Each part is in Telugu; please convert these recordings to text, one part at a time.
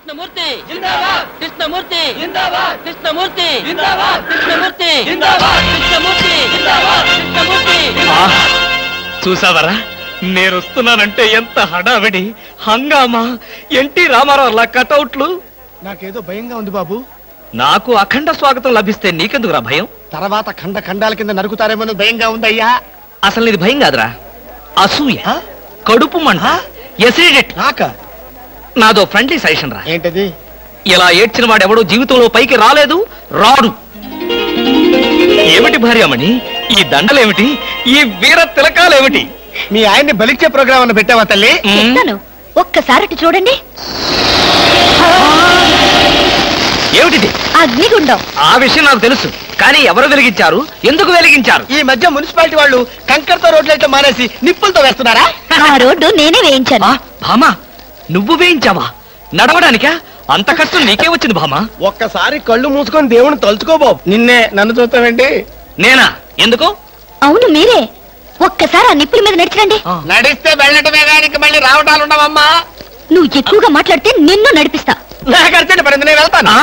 కృష్ణమూర్తి జిందాబాద్, కృష్ణమూర్తి జిందాబాద్, కృష్ణమూర్తి జిందాబాద్, కృష్ణమూర్తి జిందాబాద్, కృష్ణమూర్తి జిందాబాద్, కృష్ణమూర్తి. చూసావరా, నేను వస్తున్నానంటే ఎంత హడావిడి హంగామా. ఎన్టీ రామారావు కటౌట్లు. నాకేదో భయంగా ఉంది బాబు. నాకు అఖండ స్వాగతం లభిస్తే నీకెందుకురా భయం? తర్వాత ఖండ ఖండాల కింద నరుకుతారేమో భయంగా ఉందయ్యా. అసలు ఇది భయం కాదురా, అసూయ, కడుపు మంట, ఎసిడిటీ. నాదో ఫ్రెండ్లీ సజెషన్ రా. ఏంటది? ఇలా ఏడ్చిన వాడెవడో జీవితంలో పైకి రాలేదు, రాడు. ఏమిటి భార్యామణి ఈ దండలేమిటి, ఈ వీర తిలకాలేమిటి? మీ ఆయన్ని బలిచ్చే ప్రోగ్రామ్ అన్న పెట్టావా తల్లి? ఒక్కసారి చూడండి. ఏమిటిది? అగ్నిగుండం. ఆ విషయం నాకు తెలుసు, కానీ ఎవరు వెలిగించారు, ఎందుకు వెలిగించారు? ఈ మధ్య మున్సిపాలిటీ వాళ్ళు కంకరతో రోడ్లైతే మానేసి నిప్పులతో వేస్తున్నారా? ఆ రోడ్డు నేనే వేయించాను. భామా, నువ్వు వేయించావా? నడవడానికా? అంత కష్టం నీకే వచ్చింది భామా. ఒక్కసారి కళ్ళు మూసుకొని దేవుని తలుచుకో బాబు. నిన్నే, నన్ను చూస్తావేంటి? నేనా? ఎందుకు? అవును మీరే. ఒక్కసారి ఆ నిప్పుల మీద నడిచండి. నడిస్తే వెళ్ళటమే కానీ మళ్ళీ రావటాలు ఉండవమ్మా. నువ్వు ఎక్కువగా మాట్లాడితే నిన్ను నడిపిస్తా. నాకు అర్జెంట్ పడింది, నేను వెళ్తాను.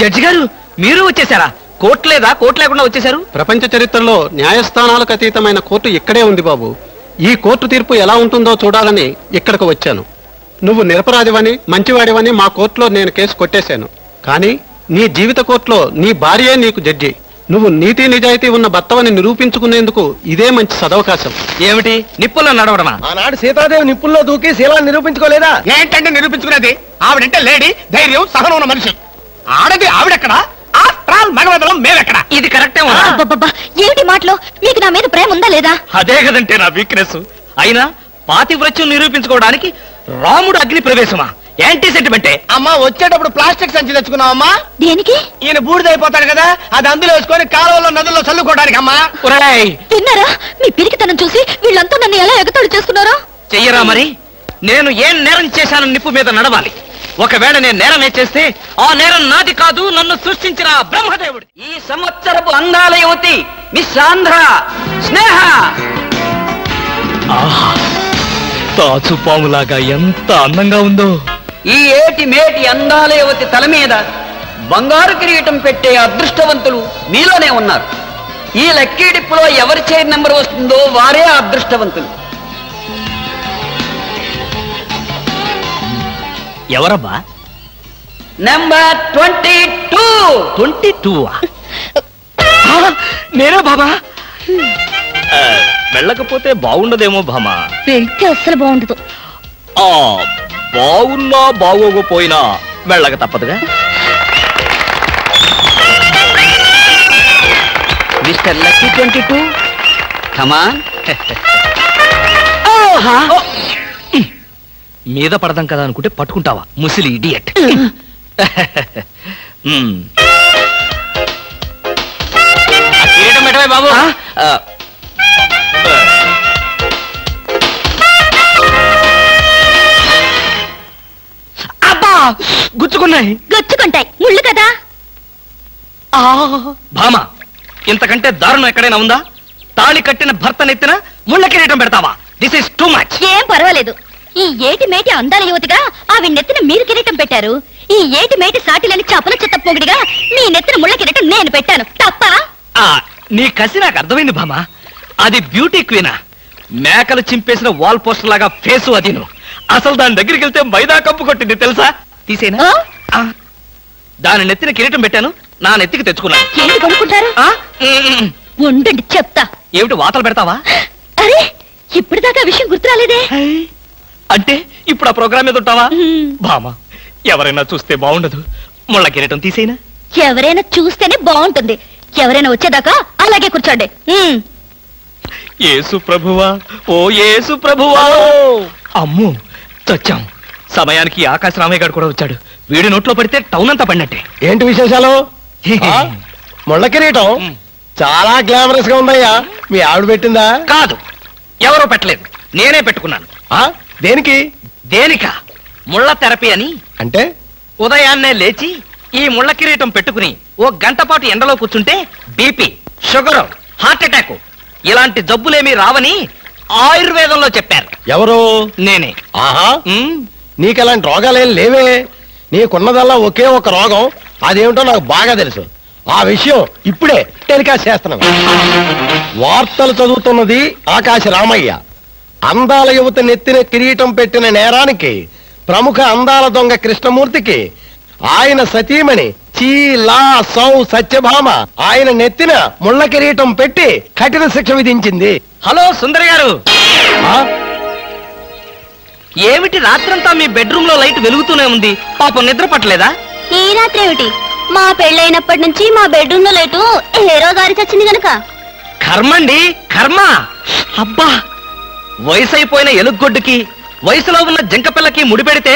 జడ్జి గారు, మీరు వచ్చేసారా? కోర్టు లేదా? కోర్టు లేకుండా వచ్చేసారు? ప్రపంచ చరిత్రలో న్యాయస్థానాలకు అతీతమైన కోర్టు ఇక్కడే ఉంది బాబు. ఈ కోర్టు తీర్పు ఎలా ఉంటుందో చూడాలని ఇక్కడికి వచ్చాను. నువ్వు నిరపరాధివని, మంచివాడివని మా కోర్టులో నేను కేసు కొట్టేశాను. కానీ నీ జీవిత కోర్టులో నీ భార్యే నీకు జడ్జి. నువ్వు నీతి నిజాయితీ ఉన్న భర్తవని నిరూపించుకునేందుకు ఇదే మంచి సదవకాశం. ఏమిటి నిప్పుల్లో నడవడమా? ఆనాడు సీతాదేవి నిప్పుల్లో దూకి శీలాన్ని నిరూపించుకోలేదా? ఏంటంటే నిరూపించుకునేది? ఆవిడంటే లేడీ, ధైర్యం, సహనం ఉన్న మనిషి. ఆడది ఆవిడెక్కడా? After all మగవదలం మేమెక్కడా? ఇది కరెక్టే. ఏమిటి మాటలో? మీకు నా మీద ప్రేమ ఉందా లేదా? అదే కదంటే నా వీక్నెస్. అయినా పాతివ్రత్యం నిరూపించుకోవడానికి రాముడు అగ్ని ప్రవేశమా? యాంటీ సెంటిమెంటే. అమ్మా, వచ్చేటప్పుడు ప్లాస్టిక్ సంచి తెచ్చుకున్నావమ్మా. దేనికి? ఈయన బూడిదైపోతాడు కదా, అది అందులో వేసుకొని కాలువలో నదుల్లో చల్లుకోవడానికి. అమ్మా తిన్నారా? మీ పిరికితనం చూసి వీళ్ళంతా నన్ను ఎలా ఎగతాడు చేస్తున్నారో. చెయ్యరా మరి. నేను ఏం నేరం చేశాను నిప్పు మీద నడవాలి. ఒకవేళ నేను నేరమే చేస్తే ఆ నేరం నాది కాదు, నన్ను సృష్టించిన బ్రహ్మదేవుడి. ఈ సంవత్సరపు అందాల యువతి మిస్ ఆంధ్ర స్నేహ. తాచుపాములాగా ఎంత అందంగా ఉందో. ఈ ఏటి మేటి అందాల యువతి తల మీద బంగారు కిరీటం పెట్టే అదృష్టవంతులు మీలోనే ఉన్నారు. ఈ లక్కీ డిప్పులో ఎవరి చైర్ నెంబర్ వస్తుందో వారే అదృష్టవంతులు. ఎవరబ్బా? నెంబర్ 22. 22? నేనే బాబా. వెళ్ళకపోతే బాగుండదేమో భామా. వెళ్తే అస్సలు బాగుండదు. బాగున్నా బాగోకపోయినా వెళ్ళక తప్పదుగా. మిస్టర్ లక్కీ 22, కమాన్. మీద పడదాం కదా అనుకుంటే పట్టుకుంటావా ముసిలి ఇడియట్. బాబు అబ్బా, గుచ్చుకున్నాయి. గుచ్చుకుంటాయి, ముళ్ళు కదా. భామ, ఇంతకంటే దారుణం ఎక్కడైనా ఉందా? తాళి కట్టిన భర్త నెత్తిన ముళ్ళ కిరీటం పెడతావా? This is too much. ఏం పర్వాలేదు. ఈ ఏటి మేటి అందాల యువతిగా ఆవి నెత్తిన మీరు కిరీటం పెట్టారు. ఈ ఏటి మేటి సాటిలని చపల చెత్త పొగిడిగా మీ నెత్తిన ముళ్ళ కిరీటం నేను పెట్టాను. తప్ప? నీ కసి నాకు అర్థమైంది భామ. అది బ్యూటీ క్వీనా? మేకలు చింపేసిన వాల్ పోస్టర్ లాగా ఫేసు అది. నువ్వు అసలు దాని దగ్గరికి వెళ్తే మైదా కప్పు కొట్టింది తెలుసా? తీసేనా? దాని నెత్తిన కిరీటం పెట్టాను, నా నెత్తికి తెచ్చుకున్నాను. ఏంటి కొనుక్కుంటారు? ఉండండి చెప్తా. ఏమిటి వాతలు పెడతావా? అరే, ఇప్పటిదాకా విషయం గుర్తురాలేదే. అంటే ఇప్పుడు ఆ ప్రోగ్రామ్ మీద ఉంటావా? భామ, ఎవరైనా చూస్తే బాగుండదు. ముళ్ళ కిరీటం తీసేనా? ఎవరైనా చూస్తేనే బాగుంటుంది. ఎవరైనా వచ్చేదాకా అలాగే కూర్చోండి. యేసు ప్రభువా, ఓ యేసు ప్రభువా. అమ్మో, చచ్చాం. సమయానికి ఆకాశ రామయ్య గారు కూడా వచ్చాడు. వీడి నోట్లో పడితే టౌన్ అంతా పడినట్టే. ఏంటి విశేషాలు? ముళ్ళ కిరీటం చాలా గ్లామరస్ గా ఉందయ్యా. మీ ఆవిడ పెట్టిందా? కాదు, ఎవరో పెట్టలేదు, నేనే పెట్టుకున్నాను. దేనికి? దేనికా? ముళ్ళ థెరపీ అని. అంటే ఉదయాన్నే లేచి ఈ ముళ్ళ కిరీటం పెట్టుకుని ఓ గంట పాటు ఎండలో కూర్చుంటే బీపీ, షుగర్, హార్ట్ అటాక్ ఇలాంటి జబ్బులేమీ రావని ఆయుర్వేదంలో చెప్పారు. ఎవరు? నేనే. ఆహా, నీకెలాంటి రోగాలేం లేవే. నీకున్నదల్లా ఒకే ఒక రోగం, అదేమిటో నాకు బాగా తెలుసు. ఆ విషయం ఇప్పుడే టెలికాస్ట్ చేస్తున్నాం. వార్తలు చదువుతున్నది ఆకాశ రామయ్య. అందాల యువత నెత్తిన కిరీటం పెట్టిన నేరానికి ప్రముఖ అందాల దొంగ కృష్ణమూర్తికి ఆయన సతీమణి చీలా సౌ సత్యభామ ఆయన నెత్తిన ముళ్ళ కిరీటం పెట్టి కఠిన శిక్ష విధించింది. హలో సుందరి గారు, ఆ? ఏమిటి రాత్రంతా మీ బెడ్రూమ్ లో లైట్ వెలుగుతూనే ఉంది? పాపం నిద్ర పట్టలేదా? ఈ రాత్రి ఏమిటి? మా పెళ్ళైనప్పటి నుంచి మా బెడ్రూమ్ లో లైటు హీరో గారి చచ్చింది గనక. కర్మండి, కర్మ. అబ్బా, వయసు అయిపోయిన ఎలుగొడ్డుకి వయసులో ఉన్న జంక పిల్లకి ముడిపెడితే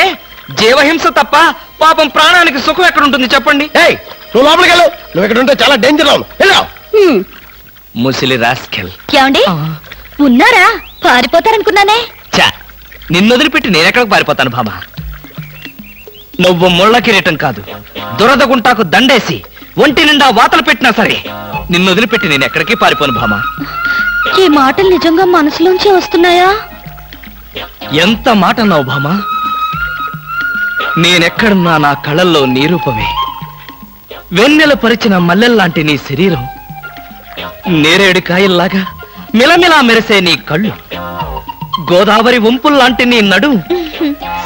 జీవహింస తప్ప పాపం ప్రాణానికి సుఖం ఎక్కడుంటుంది చెప్పండి? ఏయ్, నువ్వు లోపలికి వెళ్ళు. నువ్వు ఇక్కడ ఉంటే చాలా డేంజర్. ముసిలి రాస్కెల్. ఏమండి ఉన్నారా? పారిపోతారనుకున్నానే. చా, నిన్ను వదిలిపెట్టి నేనెక్కడికి పారిపోతాను భామా? నువ్వు ముళ్ళ కిరీటం కాదు, దురద గుంటాకు దండేసి ఒంటి నిండా వాతలు పెట్టినా సరే నిన్ను వదిలిపెట్టి నేను ఎక్కడికి పారిపోను భామా. ఈ మాటలు నిజంగా మనసులోంచి వస్తున్నాయా? ఎంత మాట అన్నావు భామా. నేనెక్కడున్నా నా కళ్ళల్లో నీ రూపమే. వెన్నెల పరిచిన మల్లెల్లాంటి నీ శరీరం, నేరేడు కాయల్లాగా మిలమిలా మెరిసే నీ కళ్ళు, గోదావరి వంపుల్లాంటి నీ నడు,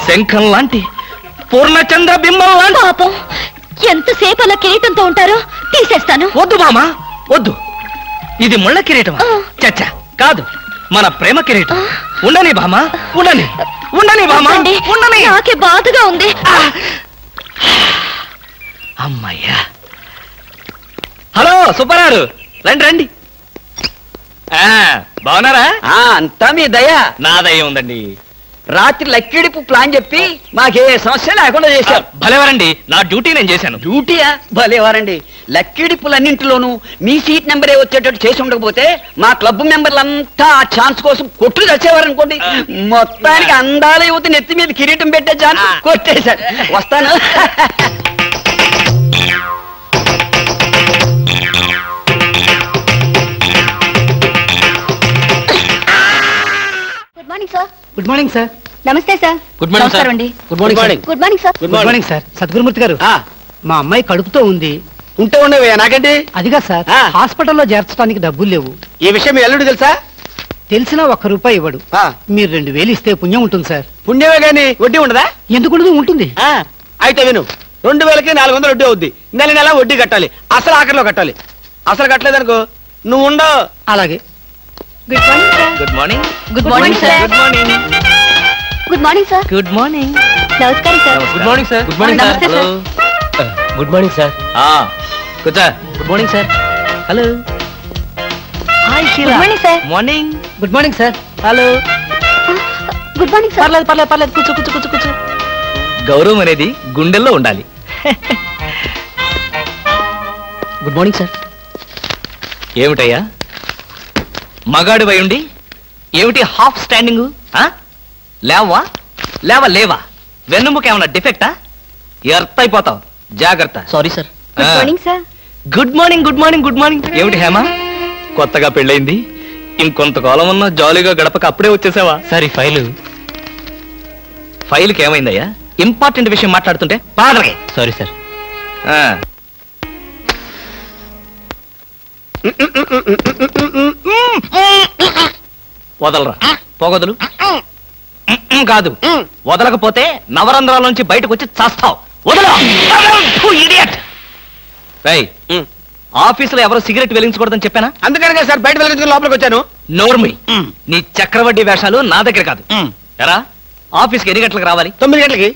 శంఖం లాంటి పూర్ణచంద్ర బింబం లాంటి. పాపం, ఎంతసేపు అలా కిరీటంతో ఉంటారో తీసేస్తాను. వద్దు భామా, వద్దు. ఇది ముళ్ళ కిరీటం చచ్చా కాదు, మన ప్రేమ కిరీటం. ఉండని భామా, ఉండని, ఉండని భామా, వద్దండి, ఉండని. నాకే బాధగా ఉంది. అమ్మయ్యా. హలో సుబ్బారావు, రండి రండి. బాగున్నారా? అంతా మీ దయ. నా దయ ఉందండి. రాత్రి లక్కిడిపు ప్లాన్ చెప్పి మాకే సమస్య లేకుండా చేశారు. భలేవారండి, నా డ్యూటీ నేను చేశాను. డ్యూటీయా? భలేవారండి. లక్కిడిపులన్నింటిలోనూ మీ సీట్ నెంబరే వచ్చేటట్టు చేసి ఉండకపోతే మా క్లబ్ మెంబర్లంతా ఆ ఛాన్స్ కోసం కొట్లు తెచ్చేవారనుకోండి. మొత్తానికి అందాల యువత నెత్తి మీద కిరీటం పెట్టే ఛాన్స్ కొట్టేశారు. వస్తాను. Good morning sir. Good morning sir. నమస్తే సార్. Good morning sir. అండి. Good morning. Good morning sir. Good morning sir. Sadgurumurthy garu, మా అమ్మాయి కడుపుతో ఉంది. ఉంటే ఉండవే, నాకండి. అదిగా సార్, హాస్పిటల్లో చేర్చడానికి డబ్బులు లేవు. ఈ విషయం మీ అల్లుడు తెలుసా? తెలిసినా ₹1 ఇవ్వడు. మీరు 2000 ఇస్తే పుణ్యం ఉంటుంది సార్. పుణ్యమే గాని వడ్డీ ఉండదా? ఎందుకు ఉంటుంది? అయితే విను, 2000కి 400 వడ్డీ అవుద్ది. నెల నెల వడ్డీ కట్టాలి. అసలు ఆఖరిలో కట్టాలి. అసలు కట్టలేదనుకో నువ్వు ఉండవు. అలాగే. Good morning sir. Good morning. Good morning sir. Good morning. Good morning sir. Good morning. నమస్కారం sir. Good morning sir. Good morning sir. Hello. Good morning sir. కూర్చో. Good morning sir. Hello. Hi good morning sir. Morning. Good morning sir. Hello. Good morning sir. పర్లేదు. కూర్చో. గౌరవం అనేది గుండెల్లో ఉండాలి. Good morning sir. ఏమిటయ్యా మగాడివై ఉండి ఏమిటి హాఫ్ స్టాండింగ్? లేవా? వెన్నుముక ఏమన్నా డిఫెక్టా? ఎర్త్ అయిపోతావు, జాగ్రత్త. Sorry sir. Good morning sir. Good morning. ఏమిటి హేమ, కొత్తగా పెళ్ళైంది, ఇంకొంతకాలం ఉన్న జాలీగా గడపక అప్పుడే వచ్చేసావా? సరే, ఫైల్కి ఏమైందయ్యా? ఇంపార్టెంట్ విషయం మాట్లాడుతుంటే పాదలకే. Sorry sir. వదలరా, పోగొదలు. కాదు, వదలకపోతే నవరంధ్రాల నుంచి బయటకు వచ్చి చస్తావు. ఆఫీసులో ఎవరు సిగరెట్ వెలిగించకూడదని చెప్పానా? అందుకనే సార్ బయట వెలిగించుకుని లోపలికి వచ్చాను. నోర్మి, నీ చక్రవడ్డీ వేషాలు నా దగ్గర కాదు. ఎరా, ఆఫీస్కి ఎన్ని గంటలకు రావాలి? 9 గంటలకి.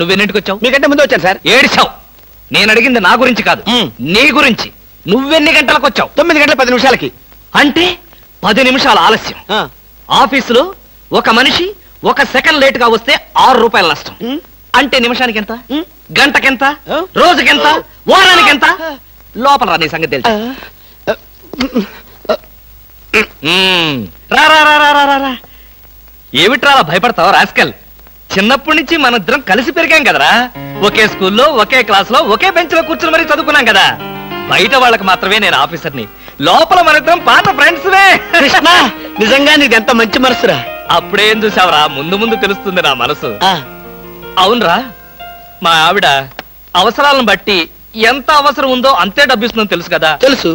నువ్వెన్నింటికి వచ్చావు? మీకంటే ముందు వచ్చాను సార్. ఏడిచావు. నేను అడిగింది నా గురించి కాదు, నీ గురించి. నువ్వెన్ని గంటలకు వచ్చావు? 9 గంటల 10 నిమిషాలకి. అంటే 10 నిమిషాల ఆలస్యం. ఆఫీసులో ఒక మనిషి 1 సెకండ్ లేట్ గా వస్తే ₹6 నష్టం. అంటే నిమిషానికి ఎంత? గంటకెంత? రోజుకెంత? వారానికెంత? లోపల రా, నీ సంగతి తెలుసు. రా. ఏమిట్రా భయపడతావు రాస్కల్? చిన్నప్పటి నుంచి మనిద్దరం కలిసి పెరిగాం కదరా. ఒకే స్కూల్లో, ఒకే క్లాస్ లో, ఒకే బెంచ్ లో కూర్చుని మరీ చదువుకున్నాం కదా. బయట వాళ్ళకి మాత్రమే నేను ఆఫీసర్ని, లోపల మనిద్దరం పాత ఫ్రెండ్స్. కృష్ణ, నిజంగా నీది ఎంత మంచి మనసురా. అప్పుడేం చూసావరా? ముందు తెలుస్తుంది నా మనసు. అవునరా, మా ఆవిడ అవసరాలను బట్టి ఎంత అవసరం ఉందో అంతే డబ్బిస్తుందో తెలుసు కదా. తెలుసు.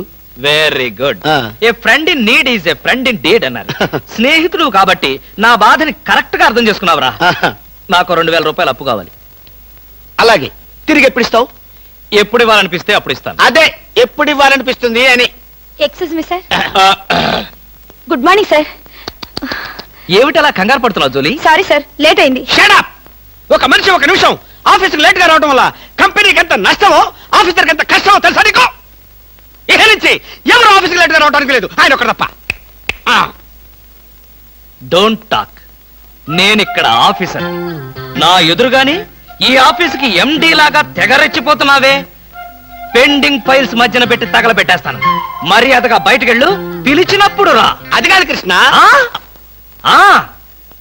Very good. A friend in need is a friend indeed అన్నారు. స్నేహితుడు కాబట్టి నా బాధని కరెక్ట్ గా అర్థం చేసుకున్నావురా. నాకు 2000 రూపాయలు అప్పు కావాలి. అలాగే. తిరిగి ఎప్పుడు ఇస్తావు? ఎప్పుడు ఇవ్వాలనిపిస్తే అప్పుడు ఇస్తాను. అదే ఎప్పుడు ఇవ్వాలనిపిస్తుంది అని. Excuse me sir. Good morning sir. ఏమిటి అలా కంగారు పడుతున్నావు జోలీ? సారీ సార్, లేట్ అయింది. షడప్! ఒక మనిషి ఒక నిమిషం ఆఫీసుకు లేట్ గా రావడం వల్ల కంపెనీకి ఎంత నష్టమో ఆఫీసర్కి ఎంత కష్టమో తెలుసా నీకు? ఇక నుంచి ఎవరు ఆఫీసుకు లేట్ గా రావడానికి లేదు, ఆయన ఒకరు తప్ప. Don't talk. నేనిక్కడ ఆఫీసర్. నా ఎదురుగాని ఈ ఆఫీసుకి ఎండి లాగా తెగరెచ్చిపోతున్నావే. పెండింగ్ ఫైల్స్ మధ్యన పెట్టి తగలబెట్టేస్తాను. మర్యాదగా బయటకెళ్ళు, పిలిచినప్పుడు రా. అది కాదు కృష్ణ.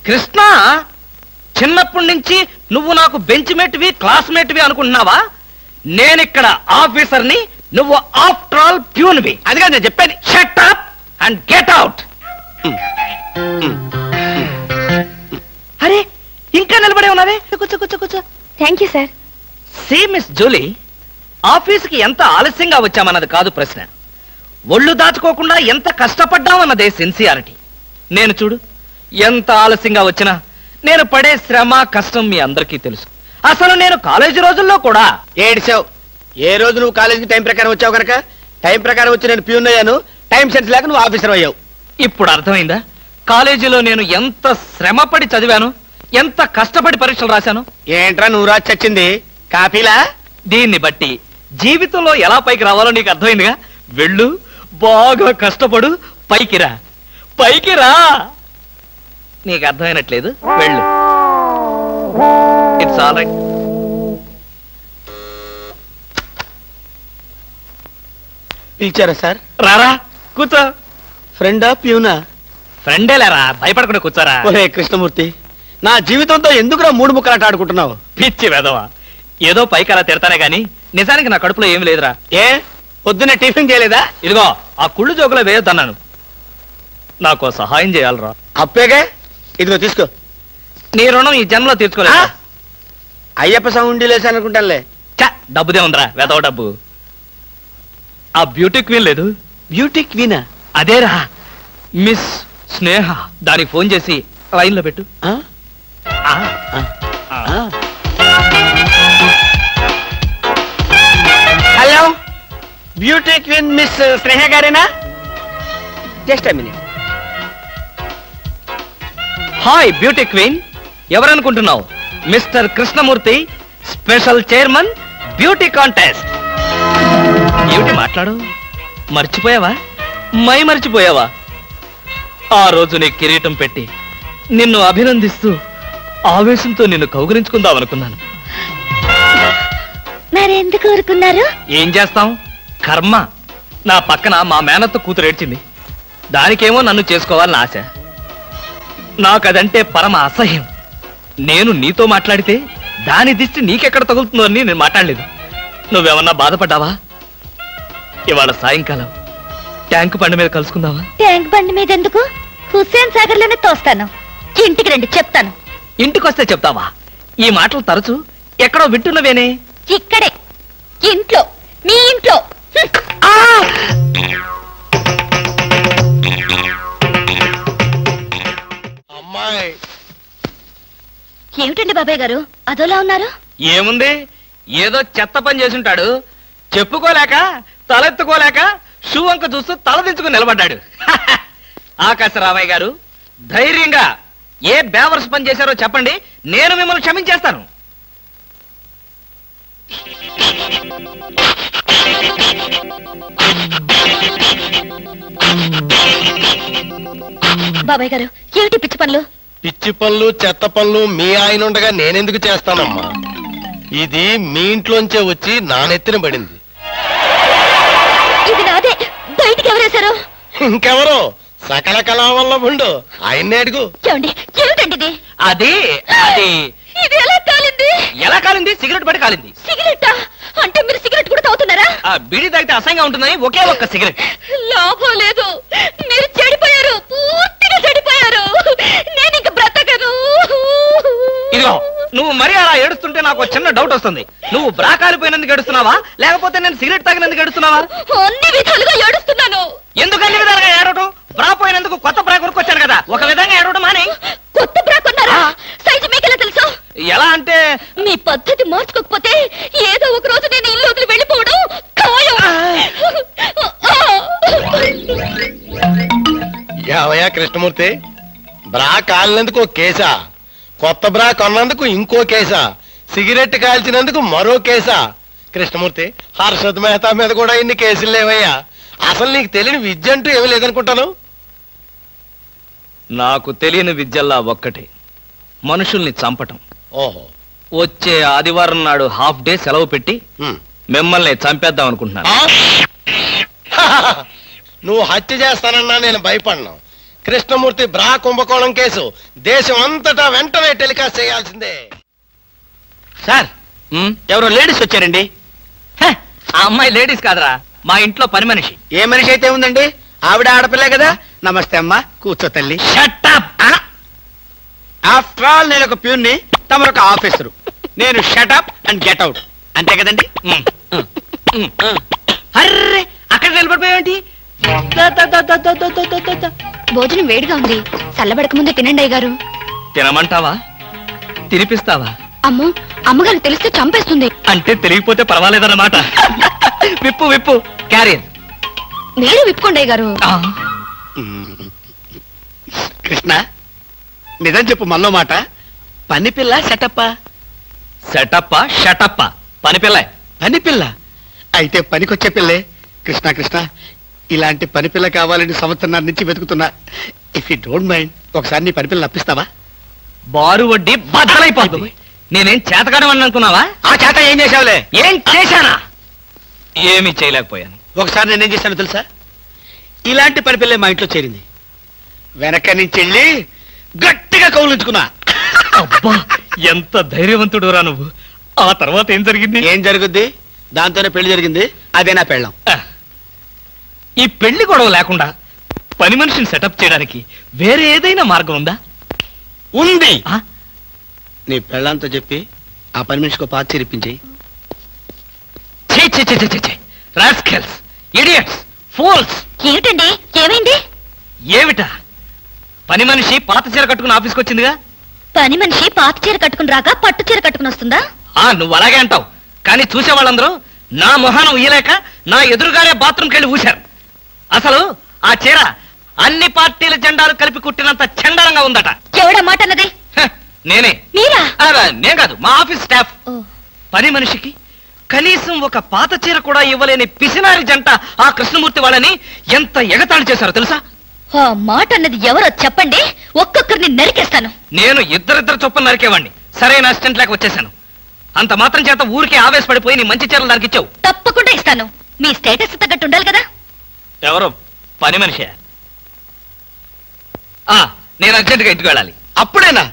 కృష్ణ, చిన్నప్పటి నుంచి నువ్వు నాకు బెంచ్ మేట్వి క్లాస్మేట్వి అనుకుంటున్నావా? నేనిక్కడ ఆఫీసర్ని, నువ్వు ఆఫ్టర్ ఆల్ ప్యూన్వి. అది కాదు నేను చెప్పేది. Shut up and get out. అరే, ఇంకా నిలబడే ఉన్నావే? కూర్చో కూర్చో కూర్చో. Thank you sir. See miss Julie, ఆఫీస్కి ఎంత ఆలస్యంగా వచ్చామన్నది కాదు ప్రశ్న. ఒళ్ళు దాచుకోకుండా ఎంత కష్టపడ్డామన్నదే సిన్సియారిటీ. నేను చూడు, ఎంత ఆలస్యంగా వచ్చినా నేను పడే శ్రమ కష్టం మీ అందరికీ తెలుసు. అసలు నేను కాలేజీ రోజుల్లో కూడా ఏడ్చావు. ఏ రోజు నువ్వు కాలేజీకి టైం ప్రకారం వచ్చావు కనుక టైం ప్రకారం వచ్చి నేను ప్యూన్ అయ్యాను. టైం సెన్స్ లేక నువ్వు ఆఫీసర్ అయ్యావు. ఇప్పుడు అర్థమైందా కాలేజీలో నేను ఎంత శ్రమపడి చదివాను, ఎంత కష్టపడి పరీక్షలు రాశాను? ఏంట్రా నువ్వు రాసి చచ్చింది? కాపీలా? దీన్ని బట్టి జీవితంలో ఎలా పైకి రావాలో నీకు అర్థమైందిగా. వెళ్ళు, బాగా కష్టపడు, పైకి రా. పైకి రా. నీకు అర్థమైనట్లేదు, వెళ్ళు. It's all right. పిలిచారా సార్? రారా, కూర్చో. ఫ్రెండా ప్యూనా? ఫ్రెండేలేరా, భయపడకుండా కూర్చోరా. ఒరే కృష్ణమూర్తి, నా జీవితంతో ఎందుకురా 3 ముక్కలాట ఆడుకుంటున్నావు? పిచ్చి వెదవా, ఏదో పైకి అలా తిడతానే గాని నిజానికి నా కడుపులో ఏమి లేదురా. ఏ పొద్దున్నే టిఫిన్ చేయలేదా? ఇదిగో ఆ కుళ్ళు జోకులో వేయొద్దన్నాను. నాకు సహాయం చేయాలరా. అప్పేగా, ఇదిగో తీసుకో. నీ రుణం ఈ జన్మలో తీర్చుకోలేదు. అయ్యప్ప సౌండి లేసానుకుంటానులే. డబ్బుదే ఉందిరా, వెదవ డబ్బు. ఆ బ్యూటీ క్వీన్ లేదు? బ్యూటీ క్వీనా? అదేరా, మిస్ స్నేహ. దానికి ఫోన్ చేసి లైన్ లో పెట్టు. Hello, beauty queen miss Sneha గారేనా? Just a minute. Hi beauty queen, ఎవరనుకుంటున్నావు? Mister Krishnamurthy, special chairman, beauty contest. ఏమిటి మాట్లాడు? మర్చిపోయావా? మర్చిపోయావా? ఆ రోజు నీ కిరీటం పెట్టి నిన్ను అభినందిస్తూ ఆవేశంతో నిన్ను కౌగిలించుకుందామనుకున్నాను. మరెందుకు ఊరుకున్నారు? ఏం చేస్తాం, కర్మ. నా పక్కన మా మేనత్త కూతురు ఏడ్చింది. దానికేమో నన్ను చేసుకోవాలని ఆశ. నాకదంటే పరమ అసహ్యం. నేను నీతో మాట్లాడితే దాని దిష్టి నీకెక్కడ తగులుతుందో అని నేను మాట్లాడలేదు. నువ్వేమన్నా బాధపడ్డావా? ఇవాళ సాయంకాలం ట్యాంకు బండి మీద కలుసుకుందావా? ట్యాంక్ బండి మీద ఎందుకు? హుస్సేన్ సాగర్ లోనే తోస్తాను. ఇంటికి రండి, చెప్తాను. ఇంటికొస్తే చెప్తావా? ఈ మాటలు తరచు ఎక్కడో వింటున్నవేనే. ఇక్కడే, ఇంట్లో, మీ ఇంట్లో. అమ్మాయి, ఏమిటండి బాబాయ్ గారు అదోలా ఉన్నారు? ఏముంది, ఏదో చెత్త పని చేసుంటాడు. చెప్పుకోలేక, తలెత్తుకోలేక షూ వంక చూస్తూ తలదించుకుని నిలబడ్డాడు. ఆకాశరామయ్య గారు, ధైర్యంగా ఏ బేవర్స్ పని చేశారో చెప్పండి, నేను మిమ్మల్ని క్షమించేస్తాను. బాబాయ్ గారు, ఏమిటి పిచ్చి పనులు? పిచ్చి పనులు చెత్త పనులు మీ ఆయన ఉండగా నేనెందుకు చేస్తానమ్మా? ఇది మీ ఇంట్లోంచే వచ్చి నా నెత్తిన పడింది. ఇది నాదే, బయటికి ఎవరేశారు? ఇంకెవరో సకల కళా వల్ల ఉండు, ఆయన్నే అడుగు. ఏమండి, ఏమిటండి ఇది? అది అది ఇది ఎలా కాలింది? ఎలా కాలింది? సిగరెట్ పడి కాలింది. సిగరెట్టా? అంటే మీరు సిగరెట్ కూడా తాగుతున్నారా? ఆ బీడీ తాగితే అసహ్యంగా ఉంటుందని ఒకే ఒక్క సిగరెట్. లాభం లేదు, మీరు చెడిపోయారు, పూర్తిగా చెడిపోయారు. నేను ఇంక బ్రతకను. ఇదిగో, నువ్వు మరీ అలా ఏడుస్తుంటే నాకు ఒక చిన్న డౌట్ వస్తుంది. నువ్వు బ్రా కాలిపోయినందుకు ఏడుస్తున్నావా, లేకపోతే నేను సిగరెట్ తాగినందుకు ఏడుస్తున్నావా? అన్ని విధాలుగా ఏడుస్తున్నాను. ఎందుకు అన్ని విధాలుగా ఏడవటం? బ్రా పోయినందుకు కొత్త బ్రా కొనుక్కొచ్చాను కదా, ఒక విధంగా ఏడవడం మానే. కొత్త బ్రా కొన్నారా? సైజు మీకెలా తెలుసు? ఎలా అంటే మీ పద్ధతి మార్చుకోకపోతే ఏదో ఒక రోజు నేను ఇల్లు వదిలి వెళ్ళిపోవడం ఖాయం. యావయ్యా కృష్ణమూర్తి, బ్రా కాలినందుకు ఒక కేసా, కొత్త బ్రా కొన్నందుకు ఇంకో కేసా, సిగరెట్ కాల్చినందుకు మరో కేసా? కృష్ణమూర్తి, హర్షద్ మెహతా మీద కూడా ఇన్ని కేసులు లేవయ్యా. అసలు నీకు తెలియని విద్య అంటూ ఏమీ లేదనుకుంటాను. నాకు తెలియని విద్యల్లా ఒక్కటే, మనుషుల్ని చంపటం. ఓహో, వచ్చే ఆదివారం నాడు హాఫ్ డే సెలవు పెట్టి మిమ్మల్ని చంపేద్దాం అనుకుంటున్నాను. నువ్వు హత్య చేస్తానన్నా నేను భయపడను. కృష్ణమూర్తి బ్రా కుంభకోణం కేసు దేశం అంతటా వెంటనే టెలికాస్ట్ చేయాల్సిందే. సార్, ఎవరో లేడీస్ వచ్చారండి. ఆ అమ్మాయి లేడీస్ కాదురా, మా ఇంట్లో పని మనిషి. ఏ మనిషి అయితే ఉందండి, ఆవిడ ఆడపిల్లే కదా. నమస్తే అమ్మా, కూర్చో తల్లి. ఆఫ్టర్ ఆల్ నేను ఒక ప్యూన్ని, తమరొక ఆఫీసరు. నేను షటప్ అండ్ గెట్ అవుట్, అంతే కదండి. అర్రే, అక్కడ నిలబడిపోయావేంటి? భోజనం వేడిగా ఉంది, చల్లబడక ముందే తినండి అయ్యగారు. తినమంటావా, తినిపిస్తావా? అమ్మో, అమ్మగారు తెలిస్తే చంపేస్తుంది. అంటే తెలియకపోతే పర్వాలేదన్నమాట. విప్పు విప్పు క్యారియర్. మీరు విప్పుకోండి అయ్యగారు. కృష్ణ, నిజం చెప్పు, మనలో మాట. పని పిల్ల సెటప్పా? సెటప్పా షటప్పా? పని పిల్ల. పని పిల్ల అయితే పనికొచ్చే పిల్లే. కృష్ణ కృష్ణ, ఇలాంటి పని పిల్ల కావాలని సంవత్సరం నుంచి వెతుకుతున్నా. ఇఫ్ యూ డోంట్ మైండ్, ఒకసారి నీ పని పిల్లని అప్పిస్తావా? బారు వడ్డీ బద్దలైపోతుంది. నేనేం చేతకాడమని అనుకున్నావా? ఆ చేత ఏం చేసావులే? ఏం చేశానా? ఏమీ చేయలేకపోయాను. ఒకసారి నేనేం చేశాను తెలుసా? ఇలాంటి పని పిల్లే మా ఇంట్లో చేరింది. వెనక నుంచి వెళ్ళి గట్టిగా కౌలించుకున్నా. అబ్బా, ఎంత ధైర్యవంతుడు రా నువ్వు. ఆ తర్వాత ఏం జరిగింది? ఏం జరుగుద్ది? దాంతోనే పెళ్లి జరిగింది. అదే నా పెళ్ళం. ఈ పెళ్లి గొడవ లేకుండా పని మనిషిని సెటప్ చేయడానికి వేరే ఏదైనా మార్గం ఉందా? ఉంది. నీ పెళ్ళంతో చెప్పి ఆ పని మనిషికి పాత చిరిపించి. Rascals, idiots, fools. ఏమిటండి, ఏమైంది? ఏమిటా? పని మనిషి పాత చీర కట్టుకుని ఆఫీస్కి వచ్చిందిగా. పని మనిషి పాత చీర కట్టుకుని రాక పట్టు చీర కట్టుకుని వస్తుందా? నువ్వు అలాగే అంటావు, కానీ చూసే వాళ్ళందరూ నా మొహానం ఊయలేక నా ఎదురుగానే బాత్రూమ్కి వెళ్ళి ఊశారు. అసలు ఆ చీర అన్ని పార్టీల జెండాలు కలిపి కుట్టినంత చండాలంగా ఉందట. ఎవడా మాట అన్నది? నేనే. మీరా? నేను కాదు, మా ఆఫీస్ స్టాఫ్. పని మనిషికి కనీసం ఒక పాత చీర కూడా ఇవ్వలేని పిసినారి జంట ఆ కృష్ణమూర్తి వాళ్ళని ఎంత ఎగతాళి చేశారో తెలుసా? ఆ మాట అన్నది ఎవరో చెప్పండి, ఒక్కొక్కరిని నరికేస్తాను. నేను ఇద్దరిద్దరు చొప్పున నరికేవాడిని. సరైన అసిస్టెంట్ లేక వచ్చేసాను. అంత మాత్రం చేత ఊరికే ఆవేశపడిపోయి నీ మంచి చీరలు నరికిచ్చావు. తప్పకుండా ఇస్తాను. మీ స్టేటస్ తగ్గట్టు ఉండాలి కదా. ఎవరో పని మనిషి. నేను అర్జెంటుగా ఇంటికి వెళ్ళాలి. అప్పుడేనా?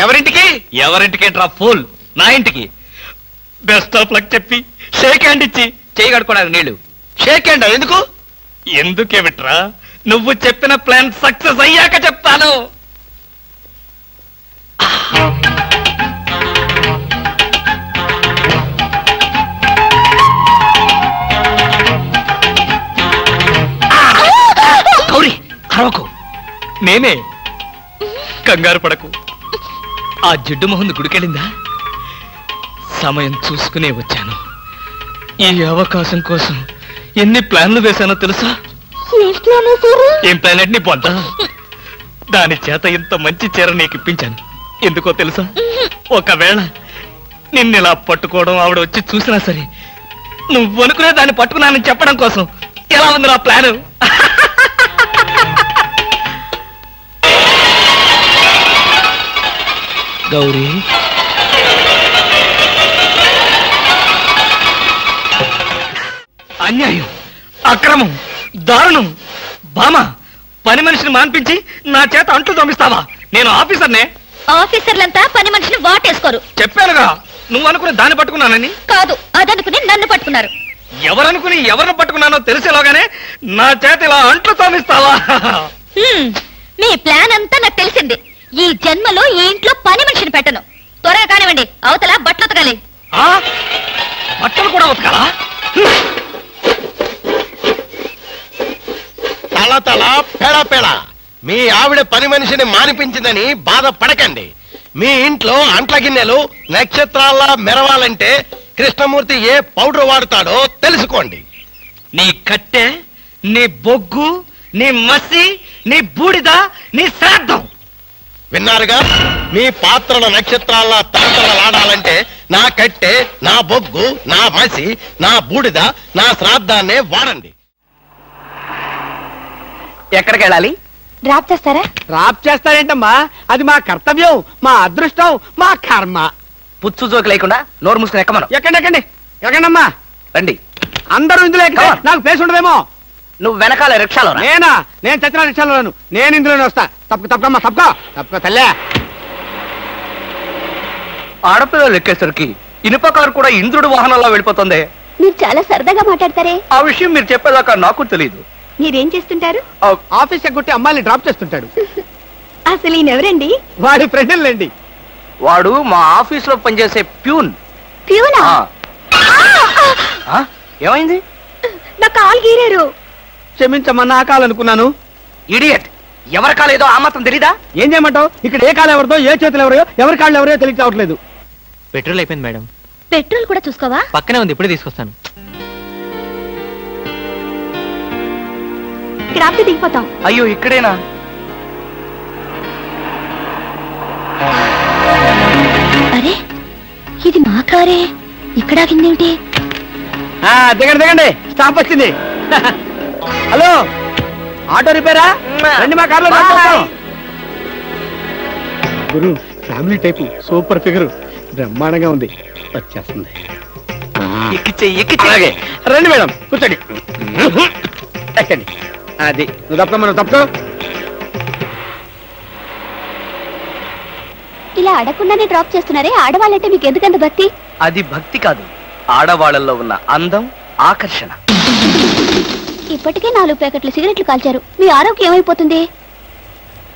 ఎవరింటికి? ఎవరింటికేంట్రా ఫూల్, నా ఇంటికి. బెస్ట్ ఆఫ్ లక్ చెప్పి షేక్ హ్యాండ్ ఇచ్చి చేయి కడుకోవడానికి నీళ్లు. షేక్ హ్యాండ్ ఎందుకు? ఎందుకేమిట్రా, నువ్వు చెప్పిన ప్లాన్ సక్సెస్ అయ్యాక చెప్తాను. గౌరీ, అరవకు. నేనే. కంగారు పడకు. ఆ జిడ్డు మొహంది గుడికెళ్ళిందా? సమయం చూసుకునే వచ్చాను. ఈ అవకాశం కోసం ఎన్ని ప్లాన్లు వేశానో తెలుసా? ఏం ప్లాన్ అంటే నీ పొంద. దాని చేత ఇంత మంచి చీర నీకు ఇప్పించాను. ఎందుకో తెలుసా? ఒకవేళ నిన్నిలా పట్టుకోవడం ఆవిడ వచ్చి చూసినా సరే నువ్వు అనుకునే దాన్ని పట్టుకున్నానని చెప్పడం కోసం. ఎలా ఉంది నా ప్లాను? గౌరీ, అన్యాయం, అక్రమం, దారుణం. బామ, పని మనిషిని మాన్పించి నా చేత అంట్లు తోమిస్తావా? నేను ఆఫీసర్నే. ఆఫీసర్లంతా పని మనిషిని వాటేసుకోరు. చెప్పానుగా, నువ్వు అనుకుని దాన్ని పట్టుకున్నానని. కాదు, అదనుకుని నన్ను పట్టుకున్నారు. ఎవరనుకుని ఎవరిని పట్టుకున్నానో తెలిసేలోగానే నా చేత ఇలా అంట్లు తోమిస్తావా? మీ ప్లాన్ అంతా నాకు తెలిసింది. ఈ జన్మలో ఈ ఇంట్లో పని మనిషిని పెట్టను. త్వరగా కానివ్వండి, అవతల బట్టలు ఉతకాలి. బట్టలు కూడా ఉతకాలా? తల తల పెడ పెడ మీ ఆవిడ పని మనిషిని మానిపించిందని బాధపడకండి. మీ ఇంట్లో అంట్ల గిన్నెలు నక్షత్రాల్లా మెరవాలంటే కృష్ణమూర్తి ఏ పౌడర్ వాడతాడో తెలుసుకోండి. నీ కట్టె, నీ బొగ్గు, నీ మసి, నీ బూడిద, నీ శ్రాద్ధం. విన్నారుగా? మీ పాత్రల నక్షత్రాల్లా తలతలలాడాలంటే నా కట్టె, నా బొగ్గు, నా మసి, నా బూడిద, నా శ్రాద్ధాన్నే వాడండి. ఎక్కడికి వెళ్ళాలి? డ్రాప్ చేస్తారా? డ్రాప్ చేస్తారేంటమ్మా? అది మా కర్తవ్యం, మా అదృష్టం, మా కర్మ. పుచ్చు జోకి లేకుండా నోరు మూసుకుని ఎక్కమను. ఎక్కండి ఎక్కండమ్మా. రండి. అందరూ ఇందులో ఎక్కితే నాకు ప్లేస్ ఉండదేమో. నువ్వు వెనకాల రిక్షాలో రా. నేను చచ్చిన రిక్షాలోను. నేను ఇందులోనే వస్తా. తప్పకమ్మా తప్పుకో తల్లే. ఆడపిల్లలు ఎక్కేసరికి ఇనుప కారు కూడా ఇంద్రుడు వాహనంలో వెళ్ళిపోతుంది. మీరు చాలా సరదాగా మాట్లాడతారే. ఆ విషయం మీరు చెప్పేదాకా నాకు తెలియదు. మీరేం చేస్తుంటారు? ఆఫీస్ ఎగ్గొట్టి అమ్మాయిని డ్రాప్ చేస్తుంటాడు. అసలు ఈయనెవరండి? వాడి ఫ్రెండ్లండి. వాడు మా ఆఫీస్ లో పనిచేసే ప్యూన్. ప్యూనా? ఏమైంది? నా కాలు గీరారు. క్షమించమ్మా, నా కాలనుకున్నాను. ఇడియట్. ఎవరి కాలేదో ఆ మాత్రం తెలీదా? ఏం చేయమంటావు? ఇక్కడ ఏ కాలు ఎవరిదో, ఏ చేతులు ఎవరో, ఎవరి కాళ్ళు ఎవరో తెలిసి రావట్లేదు. పెట్రోల్ అయిపోయింది మేడం. పెట్రోల్ కూడా చూసుకోవా? పక్కనే ఉంది, ఇప్పుడే తీసుకొస్తాను. ఇక్కడ ఆపితే దిగిపోతాం. అయ్యో, ఇక్కడేనా? అరే, ఇది మా కారే. ఇక్కడ ఆగిందేమిటి? దిగండి, స్టాప్ వచ్చింది. హలో, ఆటో రిపేరా? రండి మా కార్లో. గురు, ఫ్యామిలీ టైపు, సూపర్ ఫిగర్, బ్రహ్మాండంగా ఉంది. వచ్చేస్తుంది. అలాగే రండి మేడం, కూర్చోండి. ఎక్కండి. అది నువ్వు తప్పుకో. ఇలా అడగకుండానే డ్రాప్ చేస్తున్నారే, ఆడవాళ్ళంటే మీకు ఎందుకంత భక్తి? అది భక్తి కాదు, ఆడవాళ్ళల్లో ఉన్న అందం, ఆకర్షణ. ఇప్పటికే 4 ప్యాకెట్లు సిగరెట్లు కాల్చారు. మీ ఆరోగ్యం ఏమైపోతుంది?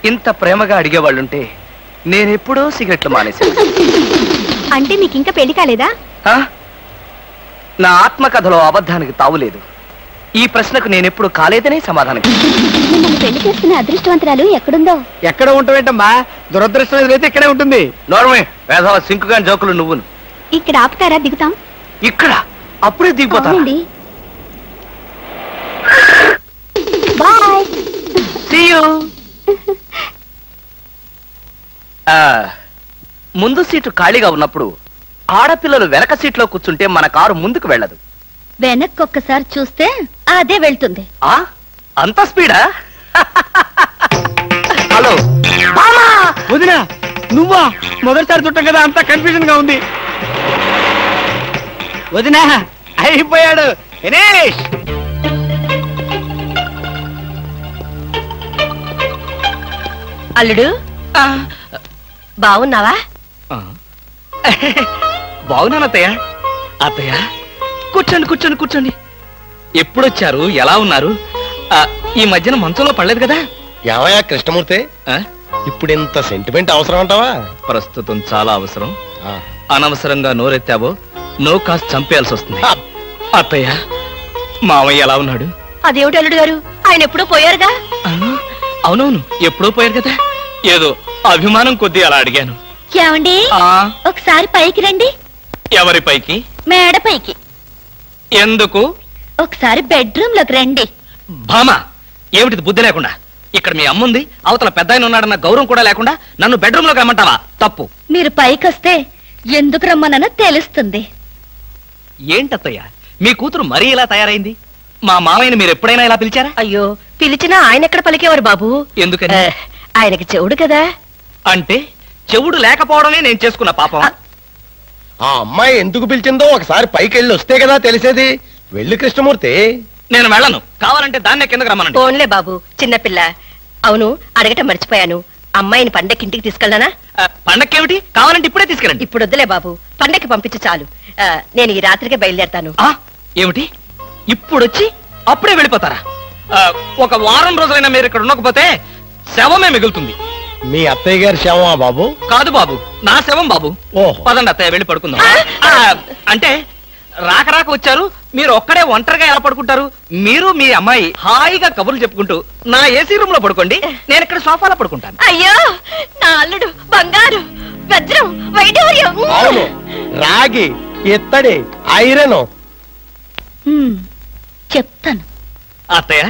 ఇంత ప్రేమగా అడిగేవాళ్ళుంటే నేనెప్పుడో సిగరెట్లు మానేశాను. అంటే మీకు ఇంకా పెళ్లి కాలేదా? నా ఆత్మకథలో అబద్ధానికి తావులేదు. ఈ ప్రశ్నకు నేనెప్పుడు కాలేదనే సమాధానం. మిమ్మల్ని పెళ్లి చేసుకునే అదృష్టవంతరాలు ఎక్కడుందో. ఎక్కడ ఉంటావేంటమ్మా? దురదృష్టం ఎదురైతే ఇక్కడే ఉంటుంది. నోర్మే, వేధవ సింకుగా జోకులు నువ్వును. ఇక్కడ ఆపుతారా? దిగుతాం. ఇక్కడ అప్పుడే దిగిపోతాను. బాయ్. See you. ముందు సీటు ఖాళీగా ఉన్నప్పుడు ఆడపిల్లలు వెనక సీట్లో కూర్చుంటే మన కారు ముందుకు వెళ్ళదు. వెనక్కి ఒక్కసారి చూస్తే అదే వెళ్తుంది. అంత స్పీడా? హలో వదినా, నువ్వా? మొదటిసారి చుట్టం కదా, అంతా కన్ఫ్యూజన్ గా ఉంది. వదినా, అయిపోయాడు. దినేష్, అల్లుడు బాగున్నావా? బాగున్నాను అత్తయ్య. అత్తయ్య, కూర్చోండి. ఎప్పుడొచ్చారు? ఎలా ఉన్నారు? ఈ మధ్యన మంచంలో పడలేదు కదా? ఏమయ్యా కృష్ణమూర్తి, ఇప్పుడు ఇంత సెంటిమెంట్ అవసరం అంటావా? ప్రస్తుతం చాలా అవసరం. అనవసరంగా నోరెత్తావో నో కాస్త చంపేయాల్సి వస్తుంది. అత్తయ్య, మామయ్య ఎలా ఉన్నాడు? అదేమిటి అల్లుడు గారు, ఆయన ఎప్పుడూ పోయారుగా. అవునవును, ఎప్పుడో పోయారు కదా. ఏదో అభిమానం కొద్దీ అలా అడిగాను. ఏమండి, ఒకసారి పైకి రండి. ఎవరి పైకి? మేడ పైకి. ఎందుకు? ఒకసారి బెడ్రూమ్ లోకి రండి. భామా, ఏమిటిది బుద్ధి లేకుండా? ఇక్కడ మీ అమ్ముంది, అవతల పెద్ద ఆయన ఉన్నాడన్న గౌరవం కూడా లేకుండా నన్ను బెడ్రూమ్ లోకి రమ్మంటావా? తప్పు. మీరు పైకి వస్తే ఎందుకు రమ్మనో తెలుస్తుంది. ఏంటత్తయ్య, మీ కూతురు మరీ ఇలా తయారైంది? మా మామయ్యని మీరు ఎప్పుడైనా ఇలా పిలిచారా? అయ్యో, పిలిచినా ఆయన ఎక్కడ పలికేవారు బాబు? ఎందుకని? ఆయనకి చెవుడు కదా. అంటే చెవుడు లేకపోవడమే నేను చేసుకున్న పాపం. ఆ అమ్మాయి ఎందుకు పిలిచిందో ఒకసారి పైకి వెళ్ళి వస్తే కదా తెలిసేది. వెళ్ళి కృష్ణమూర్తి. నేను వెళ్ళను. కావాలంటే దాన్నే కిందకు రమ్మనండి. ఫోన్లే బాబు, చిన్నపిల్ల. అవును, అడగటం మర్చిపోయాను. అమ్మాయిని పండక్కి ఇంటికి తీసుకెళ్ళనా? పండక్కేమిటి? కావాలంటే ఇప్పుడే తీసుకెళ్ళండి. ఇప్పుడు వద్దులే బాబు, పండక్కి పంపించు చాలు. నేను ఈ రాత్రికే బయలుదేరతాను. ఏమిటి, ఇప్పుడొచ్చి అప్పుడే వెళ్ళిపోతారా? ఒక వారం రోజులైనా మీరు ఇక్కడ ఉండకపోతే శవమే మిగులుతుంది. మీ అత్తయ్య గారి శవమా బాబు? కాదు బాబు, నా శవం బాబు. ఓహో. పదండి అత్తయ్య, వెళ్ళి పడుకుందాం. అంటే రాక రాక వచ్చారు, మీరు ఒక్కడే ఒంటరిగా ఎలా పడుకుంటారు? మీరు మీ అమ్మాయి హాయిగా కబుర్లు చెప్పుకుంటూ నా ఏసీ రూమ్ లో పడుకోండి, నేను ఇక్కడ సోఫాలో పడుకుంటాను. అయ్యో, నా అల్లుడు బంగారు, వజ్రం, వైఢూర్యం. అవును, రాగి, ఇత్తడి, ఐరన్. చెప్తాను. అత్తయ్య,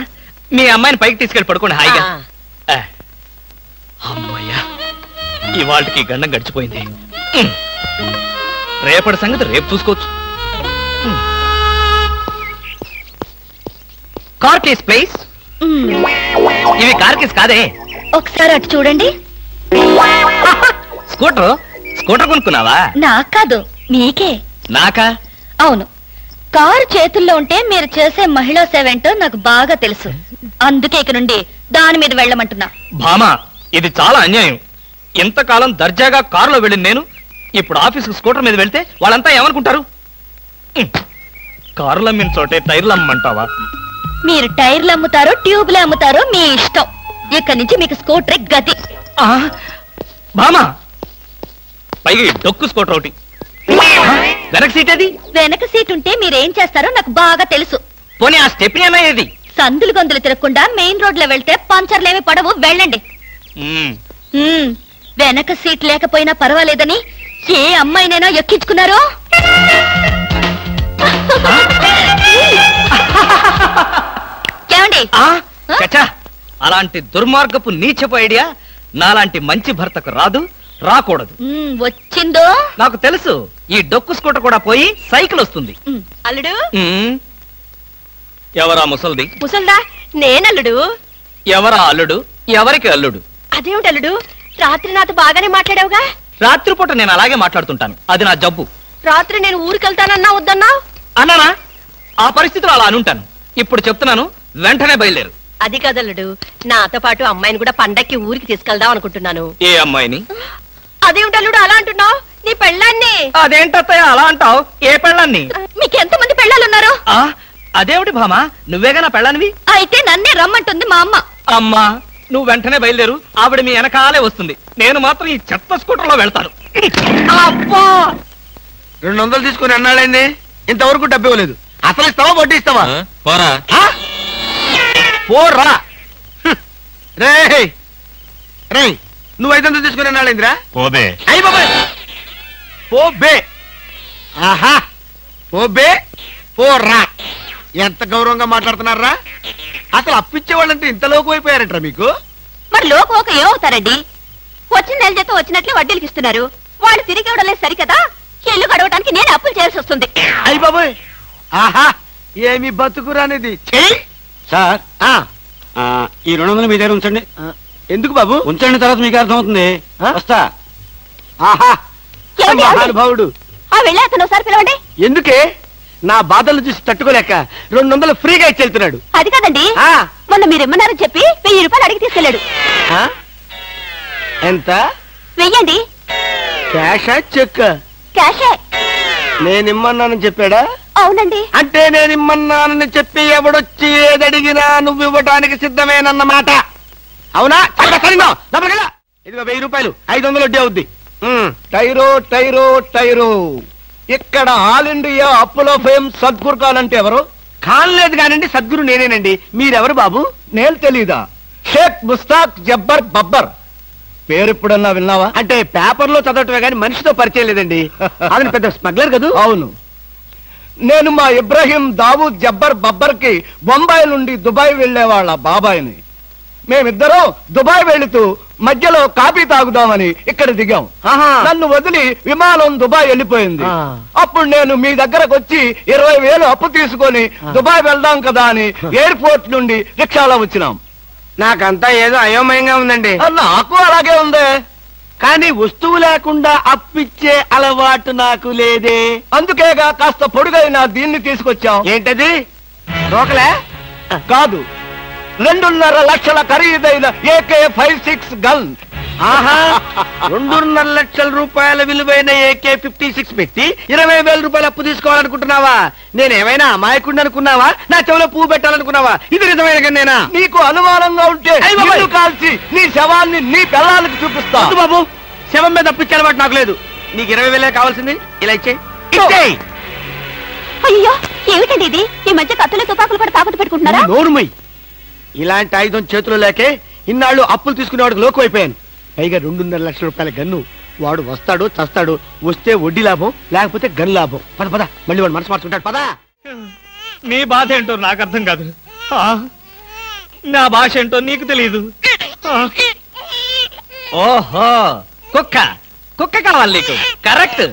మీ అమ్మాయిని పైకి తీసుకెళ్ళి పడుకోండి హాయిగా. అమ్మయ్యా, ఇవాళకి గండం గడిచిపోయింది. రేపటి సంగతి రేపు చూసుకోవచ్చు. Car case please. ఇవి కార్ కేస్ కాదే. ఒకసారి అటు చూడండి. స్కూటర్ స్కూటర్ కొనుక్కున్నావా? నాకు కాదు, మీకే. నాకా? అవును, కారు చేతుల్లో ఉంటే మీరు చేసే మహిళా సేవ ఏంటో నాకు బాగా తెలుసు. అందుకే ఇక నుండి దాని మీద వెళ్ళమంటున్నా. భామా, ఇది చాలా అన్యాయం. ఇంతకాలం దర్జాగా కారులో వెళ్ళింది నేను, ఇప్పుడు ఆఫీసుకు స్కూటర్ మీద వెళ్తే వాళ్ళంతా ఏమనుకుంటారు? కారులు అమ్మిన చోటే టైర్లు అమ్మంటావా? మీరు టైర్లు అమ్ముతారో ట్యూబ్లు అమ్ముతారో మీ ఇష్టం. ఇక్కడి నుంచి మీకు స్కూటర్ గతి. భామా, పైగా డొక్కు స్కూటర్ ఒకటి. వెనక సీట్ అది? వెనక సీట్ ఉంటే మీరేం చేస్తారో నాకు బాగా తెలుసు. పోనీ ఆ స్టెప్ని అన్నా ఏది? సందులు గొంతులు తిరగకుండా మెయిన్ రోడ్ లో వెళ్తే పంచర్లేమి పడవు, వెళ్ళండి. వెనక సీట్ లేకపోయినా పర్వాలేదని ఏ అమ్మాయినైనా ఎక్కించుకున్నారో? ఏమండి? చచ్చా, అలాంటి దుర్మార్గపు నీచపు ఐడియా నాలాంటి మంచి భర్తకు రాదు, రాకూడదు. వచ్చిందో? నాకు తెలుసు. ఈ డొక్కు స్కూటర్ కూడా పోయి సైకిల్ వస్తుంది. అల్లుడు, ఎవరా ముసల్ది? ముసల్దా? నేనల్లుడు. ఎవరా అల్లుడు? ఎవరికి అల్లుడు? అదేమిటి అల్లుడు, రాత్రి నాతో బాగానే మాట్లాడావుగా? రాత్రిపూట నేను అలాగే మాట్లాడుతుంటాను, అది నా జబ్బు. రాత్రి నేను ఊరికెళ్తానన్నా వద్దన్నా? అన్నానా? ఆ పరిస్థితిలో అలా అనుంటాను. ఇప్పుడు చెప్తున్నాను, వెంటనే బయలుదేరు. అది కదల్లుడు, నాతో పాటు అమ్మాయిని కూడా పండక్కి ఊరికి తీసుకెళ్దాం అనుకుంటున్నాను. ఏ అమ్మాయిని? అదేమిటి అల్లుడు అలా అంటున్నావు? నీ పెళ్ళాన్ని. అదేంటత్తయ్య అలా అంటావు? ఏ పెళ్ళాన్ని? మీకు ఎంతమంది పెళ్ళాలున్నారు? అదేమిటి భామా, నువ్వేగా నా పెళ్ళానివి? అయితే నన్నే రమ్మంటుంది మా అమ్మ. అమ్మా, నువ్వు వెంటనే బయలుదేరు, ఆవిడ మీ వెనకాలే వస్తుంది. నేను మాత్రం ఈ చెత్త స్కూటర్లో వెళ్తాను. అబ్బా, 200 తీసుకుని అన్నాడైంది, ఇంతవరకు డబ్బు ఇవ్వలేదు. అసలు ఇస్తావా వడ్డీ ఇస్తావా? పోరా. పోరా రే రే, నువ్వు 500 తీసుకుని అన్నాడైందిరా? పోబే. అయ్యి బాబాయ్, పోబే. ఆహా, పోబే పోరా. ఎంత గౌరవంగా మాట్లాడుతున్నారా? అసలు అప్పిచ్చే వాళ్ళంటే ఇంత లోకు అయిపోయారంటారా మీకు? మరి లోకు ఒక ఏమవుతారండి? వచ్చిన నెల జీతం వచ్చినట్లే వడ్డీలకి ఇస్తున్నారు. వాళ్ళు తిరిగి ఇవ్వడం లేదు సరికదా, ఇల్లు గడవటానికి నేను అప్పులు చేయాల్సి వస్తుంది. అయ్యి బాబాయ్, ఆహా, ఏమి బతుకురానిది. సార్, ఈ 200 మీ దగ్గర ఉంచండి. ఎందుకు బాబు? ఉంచండి, తర్వాత మీకు అర్థమవుతుంది. వస్తా. ఆహా, ఏమండి, మహానుభావుడు. వెళ్ళి అతను ఒకసారి పిలవండి. ఎందుకే? నా బాధలు చూసి తట్టుకోలేక 200 ఫ్రీగా ఇచ్చి వెళ్తున్నాడు. అది కాదండి, మొన్న మీరు ఇమ్మన్నారని చెప్పి 1000 రూపాయలు అడిగి తీసుకెళ్ళాడు. ఎంత? వెయ్యండి. క్యాషా చెక్? క్యాషే. నేనిమ్మన్నానని చెప్పాడా? అవునండి. అంటే నేనిమ్మన్నానని చెప్పి ఎవడొచ్చి ఏదడిగినా నువ్వు ఇవ్వటానికి సిద్ధమేనన్నమాట. అవునా? ఇదిగో 1000 రూపాయలు, 500 వడ్డీ అవుద్ది. టైరో టైరో టైరో. ఇక్కడ ఆల్ ఇండియా అప్పులో ఫేమ్ సద్గురు ఖాన్ అంటే ఎవరు? ఖాన్ లేదు కానండి, సద్గురు నేనేనండి. మీరెవరు బాబు? నేను తెలీదా? షేక్ ముస్తాక్ జబ్బర్ బబ్బర్. పేరు ఎప్పుడన్నా విన్నావా? అంటే పేపర్లో చదవటమే కానీ మనిషితో పరిచయం లేదండి. అది పెద్ద స్మగ్లర్ కదా? అవును. నేను మా ఇబ్రాహీం దావూద్ జబ్బర్ బబ్బర్ కి బొంబాయి నుండి దుబాయ్ వెళ్లేవాళ్ళ బాబాయిని. మేమిద్దరం దుబాయ్ వెళుతూ మధ్యలో కాఫీ తాగుదామని ఇక్కడ దిగాం. నన్ను వదిలి విమానం దుబాయ్ వెళ్ళిపోయింది. అప్పుడు నేను మీ దగ్గరకు వచ్చి 20,000 అప్పు తీసుకొని దుబాయ్ వెళ్దాం కదా అని ఎయిర్పోర్ట్ నుండి రిక్షాలో వచ్చినాం. నాకంతా ఏదో అయోమయంగా ఉందండి. నాకు అలాగే ఉంది, కానీ వస్తువు లేకుండా అప్పిచ్చే అలవాటు నాకు లేదే. అందుకేగా కాస్త పొడుగైన దీన్ని తీసుకొచ్చాం. ఏంటది? రోకలే కాదు, 2.5 లక్షల ఖరీదైన AK-56 గన్. ఆహా 2.5 లక్షల రూపాయల విలువైన AK-56 పెట్టి 20,000 రూపాయలు అప్పు తీసుకోవాలనుకుంటున్నావా? నేనేమైనా అమాయకుడిని అనుకున్నావా? నా చెవులో పువ్వు పెట్టాలనుకున్నావా? ఇది నిజమైన కన్నేనా? నీకు అనుమానంగా ఉంటే నిన్ను కాల్చి నీ శవాన్ని నీ పిల్లలకు చూపిస్తా. బాబు, శవం మీద అప్పిచ్చే అలవాటు నాకు లేదు. నీకు 20,000 కావాల్సింది, ఇలా ఇచ్చేయి. అయ్యో ఏమిటండి ఇది? ఈ మధ్య కత్తులు తుపాకులు కూడా తాకట్టు పెట్టుకుంటున్నారా? నోరుమై. ఇలాంటి ఆయుధం చేతిలో లేకే ఇన్నాళ్ళు అప్పులు తీసుకునేవాడికి లోకు అయిపోయాను. పైగా 2.5 లక్షల రూపాయల గన్ను. వాడు వస్తాడు చస్తాడు. వస్తే వడ్డీ లాభం, లేకపోతే గన్ లాభం. పద పద, మళ్ళీ వాడు మనసు మార్చుకుంటాడు. పద. నీ బాధ ఏంటో నాకు అర్థం కాదు. నా భాష ఏంటో నీకు తెలియదు. ఓహో, కుక్క కుక్క కావాలి నీకు. కరెక్ట్.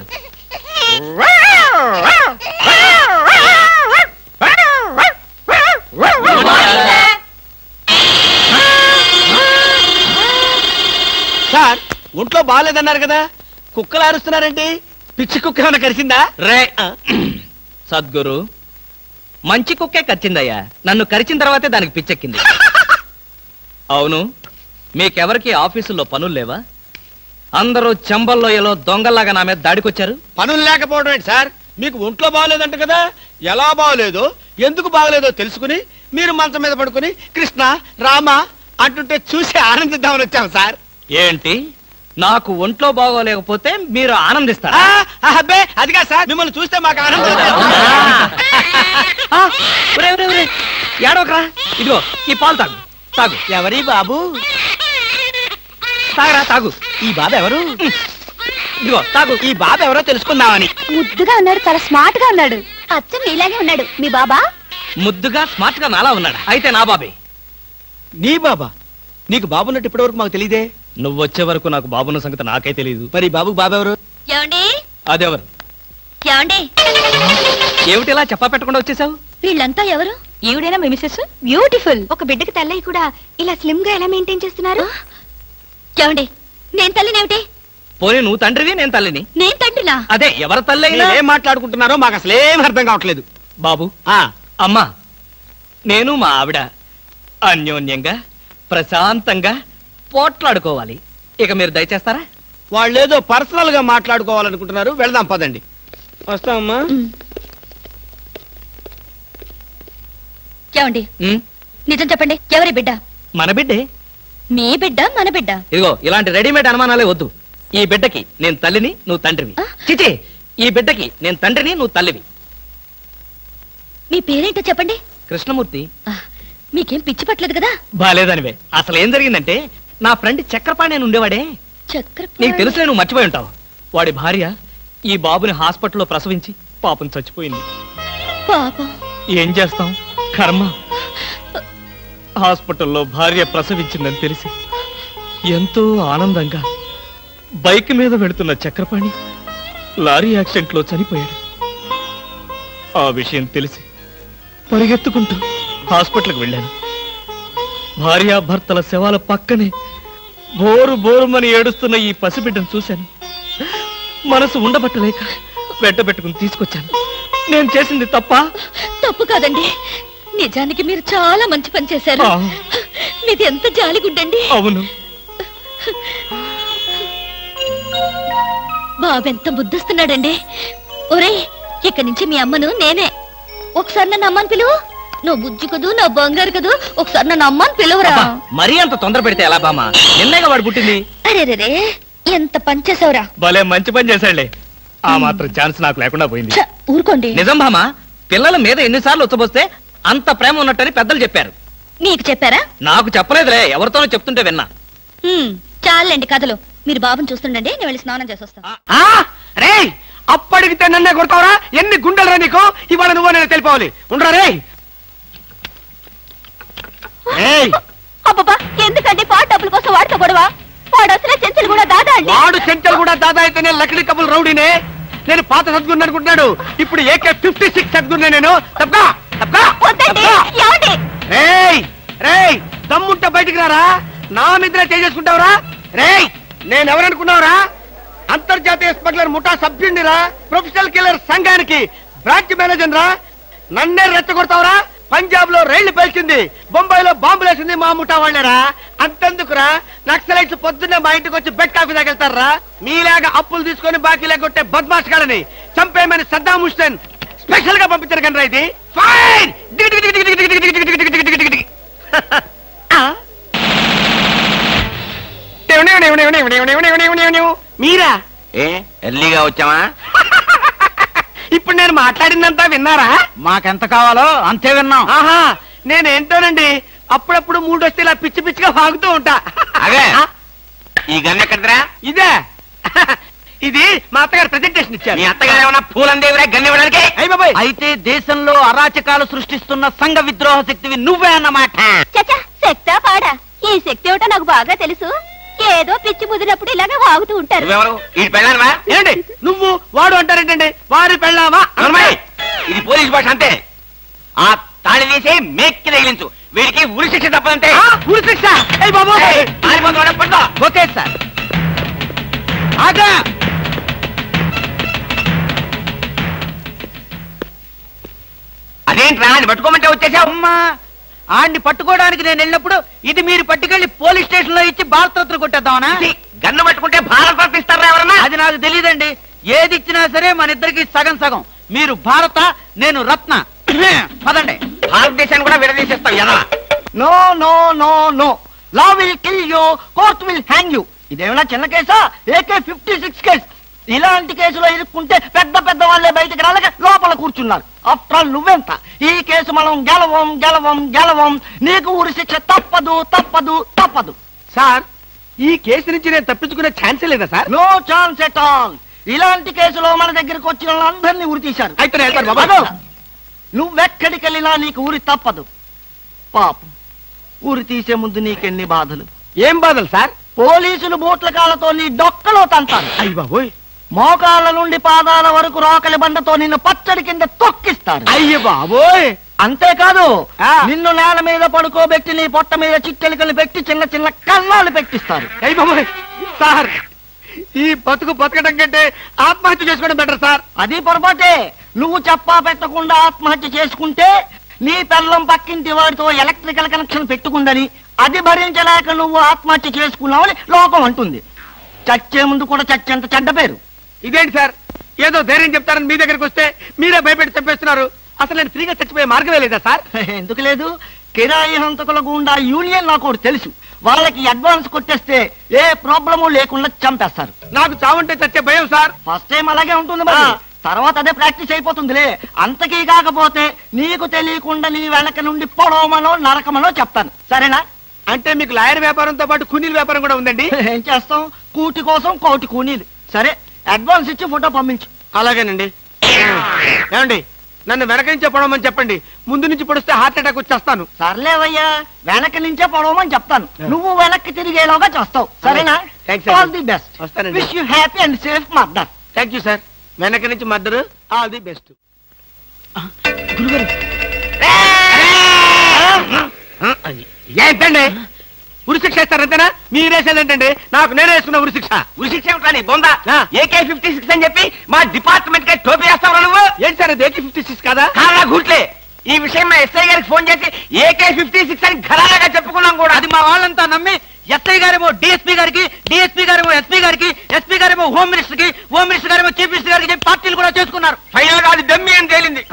సార్, ఒంట్లో బాగాలేదన్నారు కదా, కుక్కలు అరుస్తున్నారేంటి? పిచ్చి కుక్క ఏమైనా కరిసిందా? రే సద్గురు, మంచి కుక్కే కరిచిందయ్యా. నన్ను కరిచిన తర్వాతే దానికి పిచ్చెక్కింది. అవును, మీకెవరికి ఆఫీసుల్లో పనులు లేవా? అందరూ చెంబల్లోయలో దొంగల్లాగా నా మీద దాడికొచ్చారు. పనులు లేకపోవడం ఏంటి సార్? మీకు ఒంట్లో బాగలేదంట కదా, ఎలా బాగలేదో ఎందుకు బాగలేదో తెలుసుకుని మీరు మంచం మీద పడుకుని కృష్ణ రామ అంటుంటే చూసి ఆనందిద్దామని వచ్చాం సార్. ఏంటి, నాకు ఒంట్లో బాగోలేకపోతే మీరు ఆనందిస్తారా? అబ్బే, అదిగా సార్, మిమ్మల్ని చూస్తే మాకు ఆనందం. ఏడవకరా, ఇదిగో ఈ పాలు తాగు. తాగు. ఎవరి బాబు? తాగరా, తాగు. ఈ బాబు ఎవరు? ఇదిగో తాగు. ఈ బాబు ఎవరో తెలుసుకుందామని. ముద్దుగా ఉన్నాడు, చాలా స్మార్ట్ గా ఉన్నాడు. అచ్చం మీలాగే ఉన్నాడు. మీ బాబా? ముద్దుగా స్మార్ట్ గా నాలా ఉన్నాడా? అయితే నా బాబే. నీ బాబా? నీకు బాబున్నట్టు ఇప్పటి వరకు మాకు తెలియదే. నువ్వొచ్చే వరకు నాకు బాబున్న సంగతి నాకే తెలియదు. మరి బాబు బాబెవరు? ఏమండి? అదెవరు? ఏమండి? ఏమిటిలా చెప్పా పెట్టకుండా వచ్చేసావు? వీళ్ళంతా ఎవరు? ఈవిడేనా మీ మిసెస్? బ్యూటిఫుల్. ఒక బిడ్డకి తల్లయి కూడా ఇలా స్లిమ్ గా ఎలా మెయింటైన్ చేస్తున్నారు? ఏమండి, నేను తల్లినేమిటి? పోనీ నువ్వు తండ్రివి, నేను తల్లిని. నేను తండ్రినా? అదే, ఎవరి తల్లి అయినా. ఏం మాట్లాడుకుంటున్నారో మాకు అసలు ఏం అర్థం కావట్లేదు. బాబు, అమ్మా, నేను మా ఆవిడ అన్యోన్యంగా ప్రశాంతంగా పోట్లాడుకోవాలి. ఇక మీరు దయచేస్తారా? వాళ్ళేదో పర్సనల్ గా మాట్లాడుకోవాలనుకుంటున్నారు. వెళ్దాం పదండి. వస్తామమ్మా. ఏమండి, నిజం చెప్పండి, ఎవరి బిడ్డ? మన బిడ్డే. మీ బిడ్డ మన బిడ్డ? ఇదిగో ఇలాంటి రెడీమేడ్ అనుమానాలే వద్దు. ఈ బిడ్డకి నేను తల్లిని, నువ్వు తండ్రివి. చిచి, ఈ బిడ్డకి నేను తండ్రిని, నువ్వు తల్లివి. మీ పేరేంటో చెప్పండి. కృష్ణమూర్తి. మీకేం పిచ్చి పట్టలేదు కదా? బాలేదనివే. అసలు ఏం జరిగిందంటే, నా ఫ్రెండ్ చక్రపాణి అని ఉండేవాడే. నీకు తెలుసులే, నువ్వు మర్చిపోయి ఉంటావు. వాడి భార్య ఈ బాబుని హాస్పిటల్లో ప్రసవించి పాపం చచ్చిపోయింది. పాపం. ఏం చేస్తాం, కర్మ. హాస్పిటల్లో భార్య ప్రసవించిందని తెలిసి ఎంతో ఆనందంగా బైక్ మీద వెడుతున్న చక్రపాణి లారీ యాక్సిడెంట్ లో చనిపోయాడు. ఆ విషయం తెలిసి పరిగెత్తుకుంటూ హాస్పిటల్కి వెళ్ళాను. భార్యాభర్తల శవాల పక్కనే బోరు బోరుమని ఏడుస్తున్న ఈ పసిబిడ్డను చూశాను. మనసు ఉండబట్టలేక వెంటబెట్టుకుని తీసుకొచ్చాను. నేను చేసింది తప్ప? తప్పు కాదండి, నిజానికి మీరు చాలా మంచి పని చేశారు. మీది ఎంత జాలిగుడ్డండి. అవును. బాబెంత ముద్దొస్తున్నాడండి. ఒరే, ఇక్కడి నుంచి మీ అమ్మను నేనే. ఒకసారి నన్ను అమ్మని పిలువు. నువ్వు బుజ్జి కదూ, నా బంగారు కదూ, ఒకసారి నన్ను అమ్మని పిలువురా. మరీ అంత తొందర పెడితే ఎలా బామ్మ? నిన్నగా వాడు పుట్టింది. అరే, ఎంత పని చేసావురా. భలే మంచి పని చేశాడులే. ఆ మాత్రం ఛాన్స్ నాకు లేకుండా పోయింది. ఊరుకోండి. నిజం బామ్మ, పిల్లల మీద ఎన్నిసార్లు ఉచ్చబోస్తే అంత ప్రేమ ఉన్నట్టని పెద్దలు చెప్పారు. నీకు చెప్పారా? నాకు చెప్పలేదులే, ఎవరితోనో చెప్తుంటే విన్నా. చాలండి కథలు. మీరు బాబుని చూస్తుండండి, నేను వెళ్ళి స్నానం చేసి వస్తాను. రే, అప్పటికితే నన్నే కొడతావరా? ఎన్ని గుండెలరా నీకు? ఇవాళ నువ్వు నేను తెలిపోవాలి. ఉండరా రే. అబ్బబ్బా, ఎందుకండి పాట డబ్బుల కోసం వాడితో గొడవ? వాడు అసలే చెంచలు కూడా దాదా అండి. వాడు చెంచలు కూడా దాదా అయితే నేను లక్డీ కబుల్ రౌడీనే. నేను పాత సద్గురు అనుకుంటున్నాడు. ఇప్పుడు AK-56 సద్గురునే నేను. తప్పా దమ్ముంటే బయటికి రారా. నా మీద చేసుకుంటావురా? రేయ్, నేనెవరనుకున్నావురా? అంతర్జాతీయ స్మగ్లర్ ముఠా సభ్యుడిరా. ప్రొఫెషనల్ కిల్లర్ సంఘానికి బ్రాంచ్ మేనేజర్ రా. నన్నే రెచ్చగొడతావురా? పంజాబ్ లో రైళ్లు పేల్చింది, బొంబాయిలో బాంబులు వేసింది మా ముఠా వాళ్ళరా. అంతెందుకురా, నక్సలైట్స్ పొద్దున్నే మా ఇంటికి వచ్చి బెడ్ కాఫీ తాగెళ్తారా. మీలాగా అప్పులు తీసుకొని బాకీ లేకొట్టే బద్మాష్ గాలని చంపేయమని సద్దాం హుస్సేన్ స్పెషల్ గా పంపించారు కనరా. ఇది ఫైన్. మీరా ఎర్లీగా వచ్చావా? ఇప్పుడు నేను మాట్లాడిందంతా విన్నారా? మాకెంత కావాలో అంతే విన్నాం. ఆహా, నేనేంటోనండి అప్పుడప్పుడు మూడొస్తే ఇలా పిచ్చి పిచ్చిగా వాగుతూ ఉంటా. అదే ఈ గన్ ఎక్కడరా? ఇదే ఇది మా అత్తగారు ప్రెజెంటేషన్ ఇచ్చారు. మీ అత్తగారు ఏమన్నా పూలందేవిరా గన్ ఇవ్వడానికి? అయ్య బాబాయ్, అయితే దేశంలో అరాచకాలు సృష్టిస్తున్న సంఘ విద్రోహ శక్తివి నువ్వే అన్నమాట. చచ్చా, శక్తా పాడా? ఈ శక్తి ఏమిటో నాకు బాగా తెలుసు. ఏదో పిచ్చి ముదిరినప్పుడు ఇలాగే వాగుతూ ఉంటారు. నువ్వెవరు? ఈ పెళ్ళానవా? ఏంటి నువ్వు వాడు అంటారేంటండి? వారి పెళ్ళామా? ఇది పోలీస్ భాష అంతే. ఆ తాళి తీసి మేక్కి తగిలించు. వీడికి ఉరి శిక్ష తప్పదంటే. ఉరి శిక్ష? అయ్య బాబు, ఓకే సార్. ఆగా. అదేంట్రా అని పట్టుకోమంటే వచ్చేసావు? అమ్మా, ఆడిని పట్టుకోవడానికి నేను వెళ్ళినప్పుడు ఇది మీరు పట్టుకెళ్లి పోలీస్ స్టేషన్ లో ఇచ్చి భారతరత్న కొట్టేద్దామనా? గన్ను పట్టుకుంటే భారతరత్న ఇస్తారా ఎవరన్నా? అది నాకు తెలియదండి. ఏది ఇచ్చినా సరే మన ఇద్దరికి సగం సగం. మీరు భారత, నేను రత్న. పదండి. భారతదేశాన్ని కూడా విడదీసేస్తాం ఎలా? No no no no, law will kill you, court will hang you. ఇదేమైనా చిన్న కేసా? AK-56 case. ఇలాంటి కేసులో ఇరుక్కుంటే పెద్ద పెద్ద వాళ్ళే బయటకు రాలేక లోపల కూర్చున్నారు. ఆఫ్టర్ ఆల్ నువ్వెంత? ఈ కేసు మనం గెలవం గెలవం గెలవం. నీకు ఉరి శిక్ష తప్పదు తప్పదు తప్పదు. సార్, ఈ కేసు నుంచి నేను తప్పించుకునే ఛాన్సే లేదా sir? No chance at all. ఇలాంటి కేసులో మన దగ్గరకు వచ్చిన వాళ్ళందరినీ ఉరి తీశారు. అయితే నువ్వెక్కడికి వెళ్ళినా నీకు ఉరి తప్పదు. పాపం, ఉరి తీసే ముందు నీకెన్ని బాధలు. ఏం బాధలు సార్? పోలీసులు బూట్ల కాళ్ళతో నీ డొక్కలో తంతారు. అయ్య బాబోయ్. మోకాళ్ళ నుండి పాదాల వరకు రోకలి బండతో నిన్ను పచ్చడి కింద తొక్కిస్తారు. అయ్య బాబోయ్. అంతేకాదు, నిన్ను నేల మీద పడుకోబెట్టి నీ పొట్ట మీద చిట్టెలికలు పెట్టి చిన్న చిన్న కన్నాలు పెట్టిస్తారు. అయ్య బాబోయ్. సార్, ఈ బతుకు బతకడం కంటే ఆత్మహత్య చేసుకోవడం బెటర్ సార్. అది పొరపాటే. నువ్వు చెప్పా పెట్టకుండా ఆత్మహత్య చేసుకుంటే నీ పెళ్ళం పక్కింటి వాడితో ఎలక్ట్రికల్ కనెక్షన్ పెట్టుకుందని, అది భరించలేక నువ్వు ఆత్మహత్య చేసుకున్నావని లోకం అంటుంది. చచ్చే ముందు కూడా చచ్చేంత చెడ్డ పేరు. ఇదేంటి సార్, ఏదో ధైర్యం చెప్తారని మీ దగ్గరికి వస్తే మీరే భయపెట్టి చంపేస్తున్నారు. అసలు నేను ఫ్రీగా చచ్చిపోయే మార్గమే లేదా సార్? ఎందుకు లేదు? కిరాయి హంతకుల గుండా యూనియన్ నాకు ఒకటి తెలుసు. వాళ్ళకి అడ్వాన్స్ కొట్టేస్తే ఏ ప్రాబ్లము లేకుండా చంపేస్తారు. నాకు చావుంటే చచ్చే భయం సార్. ఫస్ట్ టైం అలాగే ఉంటుంది, మరి తర్వాత అదే ప్రాక్టీస్ అయిపోతుందిలే. అంతకీ కాకపోతే నీకు తెలియకుండా నీ వెనక నుండి పొడవమనో నరకమనో చెప్తాను, సరేనా? అంటే మీకు లాయర్ వ్యాపారంతో పాటు కూనీల వ్యాపారం కూడా ఉందండి? ఏం చేస్తాం, కూటి కోసం కోటి కూనీలు. సరే, అడ్వాన్స్ ఇచ్చి ఫోటో పంపించు. అలాగేనండి. ఏమండి, నన్ను వెనక నుంచే పొడవమని చెప్పండి. ముందు నుంచి పొడిస్తే హార్ట్ అటాక్ వచ్చేస్తాను. సర్లేవయ్యా, వెనక నుంచే పొడవమని చెప్తాను. నువ్వు వెనక్కి తిరిగేలాగా చేస్తావు, సరేనా? All the best. వస్తానండి. Wish you happy and safe murder. Thank you sir. వెనక నుంచి మర్డర్. All the best. గురుగారు, ఏంటండి ఉరిశిక్ష ఇస్తారంతేనా? మీరేసేదేంటండి? నాకు నేనే వేసుకున్న ఉరిశిక్ష. ఉరిశిక్ష ఏమిటా నీ బొంద? AK-56 అని చెప్పి మా డిపార్ట్మెంట్ కి టోపీ వేస్తావా నువ్వు? ఏంటి సార్, అది AK-56 కాదా? కాదా గుట్లే. ఈ విషయం మా ఎస్ఐ గారికి ఫోన్ చేసి AK-56 అని ఘరాగా చెప్పుకున్నాం కూడా. అది మా వాళ్ళంతా నమ్మి ఎస్ఐ గారేమో డిఎస్పీ గారికి, డిఎస్పీ గారేమో ఎస్పీ గారికి, ఎస్పీ గారేమో హోమ్ మినిస్టర్ కి, హోమ్ మినిస్టర్ గారేమో చీఫ్ మినిస్టర్ గారికి చెప్పి పార్టీలు కూడా చేసుకున్నారు. ఫైనల్ గా అది దమ్మి అని తేలింది.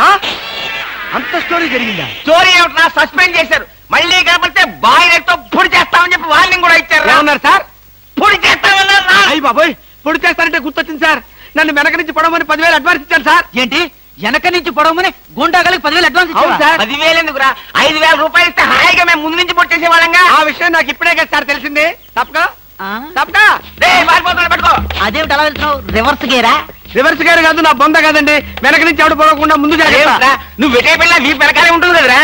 అంత స్టోరీ జరిగిందా? స్టోరీ ఏమిటా? సస్పెండ్ చేశారు. మళ్ళీ కనపడితే బాయిలతో పొడి చేస్తామని చెప్పి వార్నింగ్ కూడా ఇచ్చారు. ఏమన్నారు సార్? పొడి చేస్తామన్నారు. అయ్య బాబోయ్, పొడి చేస్తారంటే గుర్తొచ్చింది సార్. నన్ను వెనక నుంచి పొడవమని 10,000 అడ్వాన్స్ ఇచ్చాను సార్. ఏంటి, వెనక నుంచి పొడవమని గుండాగలకి 10,000 అడ్వాన్స్ ఇచ్చారు సార్? 10,000 ఎందుకురా, 5,000 రూపాయలు ఇస్తే హాయిగా మేము ముందు నుంచి పొట్టేసే వాళ్ళంగా. ఆ విషయం నాకు ఇప్పుడే కదా సార్ తెలిసింది. తప్పక పట్టుకో. అదేమిటి అలా వెళ్తున్నావు? రివర్స్ గేరా? రివర్స్ గారు కాదు, నా బొంద కాదండి. వెనక నుంచి ఎవడు పొడవకుండా ముందు జాగ్రత్త. నువ్వు వెటే పిల్ల నీ వెనకాలే ఉంటుంది కదరా.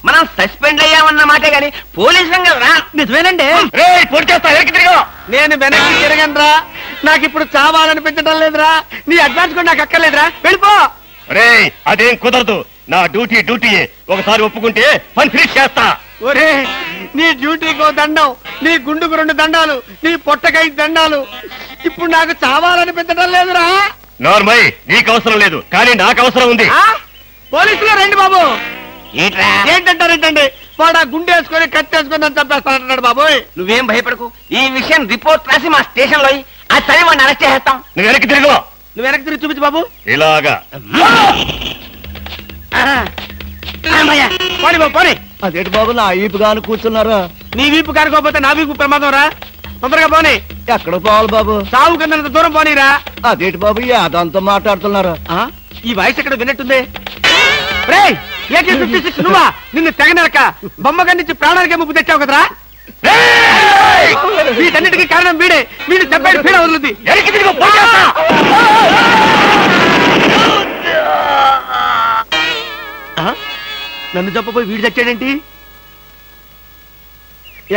మనం సస్పెండ్ అయ్యామన్న మాటే గాని పోలీసు కదరా. నిజమేనండి. పొడి చేస్తా, వెనక్కి తిరిగి. నేను వెనక్కి తిరగనరా. నాకు ఇప్పుడు చావాలనిపించడం లేదురా. నీ అడ్వాన్స్ కూడా నాకు అక్కర్లేదురా. వెళ్ళిపో. అదేం కుదరదు. నా డ్యూటీ ఒకసారి ఒప్పుకుంటే పని ఫినిష్ చేస్తా. ఒరే, నీ డ్యూటీకో దండం, నీ గుండుకు 2 దండాలు, నీ పొట్టకై దండాలు. ఇప్పుడు నాకు చావాలనిపించడం లేదురా. నార్మల్ నీకు అవసరం లేదు కానీ నాకు అవసరం ఉంది. పోలీసులు రండి బాబు. ఏంటంటారేంటండి, వాడు గుండె వేసుకొని కత్తి వేసుకొని నన్ను చంపేస్తానంటున్నాడు బాబోయ్. నువ్వేం భయపడకు, ఈ విషయం రిపోర్ట్ రాసి మా స్టేషన్ లో ఆ చదివి వాడిని అరెస్ట్ చేస్తాం. నువ్వు వెనక్కి తిరుగు. నువ్వు వెనక్కి తిరిగి చూపించు బాబు. ఇలాగా పోనీ బాబు పోనీ. అదేంటి బాబు నా ఈపు గాను కూర్చున్నారు? నీ వీపు కారుకోపోతే నా వీపు ప్రమాదం రా. తొందరగా పోనీ. ఎక్కడ పోవాలి బాబు? సాగు కింద దూరం పోనీరా. అదేంటి బాబు అదంతా మాట్లాడుతున్నారు? ఈ వాయిస్ ఎక్కడ విన్నట్టుంది. రేయ్ AK-56 నువ్వా? నిన్ను తెగనరక బొమ్మగా నుంచి ప్రాణానికే ముప్పు తెచ్చావు కదరా. వీటన్నిటికీ కారణం వీడే. వీడు చెప్పాడు పీడ వదులుద్ది. నన్ను చెప్పబోయి వీడు చచ్చాడేంటి?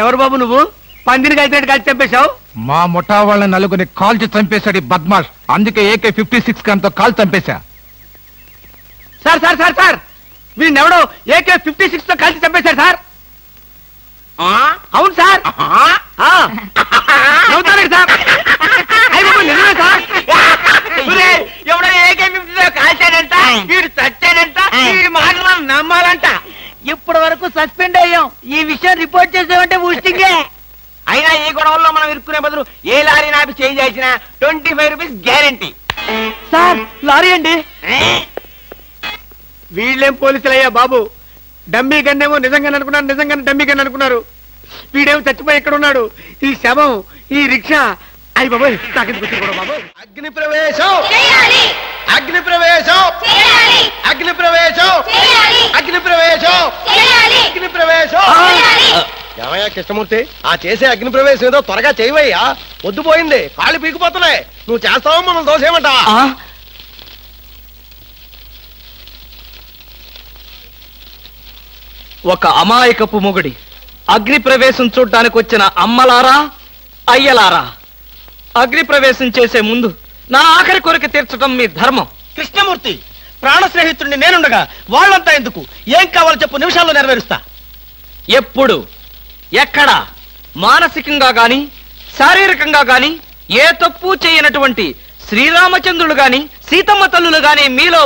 ఎవరు బాబు నువ్వు? పందిని కలిసినట్టు కలిసి చంపేశావు. మా ముఠా వాళ్ళ నలుగురిని కాల్చి చంపేశాడు ఈ బద్మాష్. అందుకే AK-56 గన్తో కాల్ చంపేశా. సార్ సార్ సార్ సార్ వీడిని ఎవడో AK-56 తో కలిసి చంపేశారు సార్. అవును సార్. నవ్వుతారు సార్. నిజమే సార్. ఎవడో AK-50 కాల్చాడంట, వీడు చచ్చాడంట, వీడి మాటలు నమ్మాలంట. ఇప్పటి వరకు సస్పెండ్ అయ్యాం. ఈ విషయం రిపోర్ట్ చేసామంటే ఊస్టింగే. అయినా ఈ గొడవల్లో మనం ఇరుక్కునే బదులు ఏ లారీ నాపి చేంజ్ చేసినా 25 రూపీస్ గ్యారెంటీ. సార్ లారీ అండి. వీళ్ళేం పోలీసులయ్యా బాబు. డమ్మీ గన్నేమో నిజంగానే అనుకున్నారు, నిజంగానే డమ్మీ గన్ అనుకున్నారు. వీడేమో చచ్చిపోయి ఎక్కడ ఉన్నాడు? ఈ శవం, ఈ రిక్షా. అయ్యి బాబోయ్ నాకెందుకు కూడా బాబు. అగ్ని ప్రవేశం, అగ్ని ప్రవేశం, అగ్ని ప్రవేశం, అగ్ని ప్రవేశం, అగ్ని ప్రవేశం. ఏమయ్యా కృష్ణమూర్తి, ఆ చేసే అగ్ని ప్రవేశం ఏదో త్వరగా చేయవయ్యా. పొద్దుపోయింది, కాళ్ళు పీకిపోతున్నాయి. నువ్వు చేస్తావో మనం దోసేయమంటావా? ఒక అమాయకపు మొగుడి అగ్ని ప్రవేశం చూడ్డానికి వచ్చిన అమ్మలారా, అయ్యలారా, అగ్ని ప్రవేశం చేసే ముందు నా ఆఖరి కోరిక తీర్చడం మీ ధర్మం. కృష్ణమూర్తి, ప్రాణ స్నేహితుడిని నేనుండగా వాళ్ళంతా ఎందుకు? ఏం కావాలో చెప్పు, నిమిషాల్లో నెరవేరుస్తా. ఎప్పుడు, ఎక్కడ, మానసికంగా గాని శారీరకంగా గాని ఏ తప్పు చేయనటువంటి శ్రీరామచంద్రుడు గాని సీతమ్మ తల్లులు గాని మీలో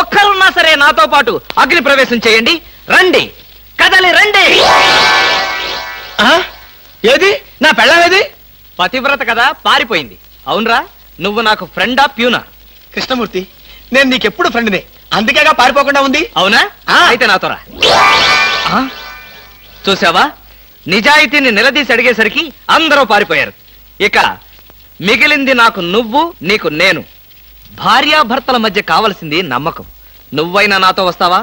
ఒక్కరున్నా సరే నాతో పాటు అగ్ని ప్రవేశం చేయండి. రండి, కదలి రండి. ఏది నా పెళ్ళామేది? పతివ్రత కదా, పారిపోయింది. అవునరా, నువ్వు నాకు ఫ్రెండా ప్యూనా? కృష్ణమూర్తి, నేను నీకెప్పుడు ఫ్రెండ్నే, అందుకేగా పారిపోకుండా ఉంది. అవునా? అయితే నాతో రా. చూసావా, నిజాయితీని నిలదీసి అడిగేసరికి అందరూ పారిపోయారు. ఇక మిగిలింది నాకు నువ్వు, నీకు నేను. భార్యాభర్తల మధ్య కావలసింది నమ్మకం. నువ్వైనా నాతో వస్తావా?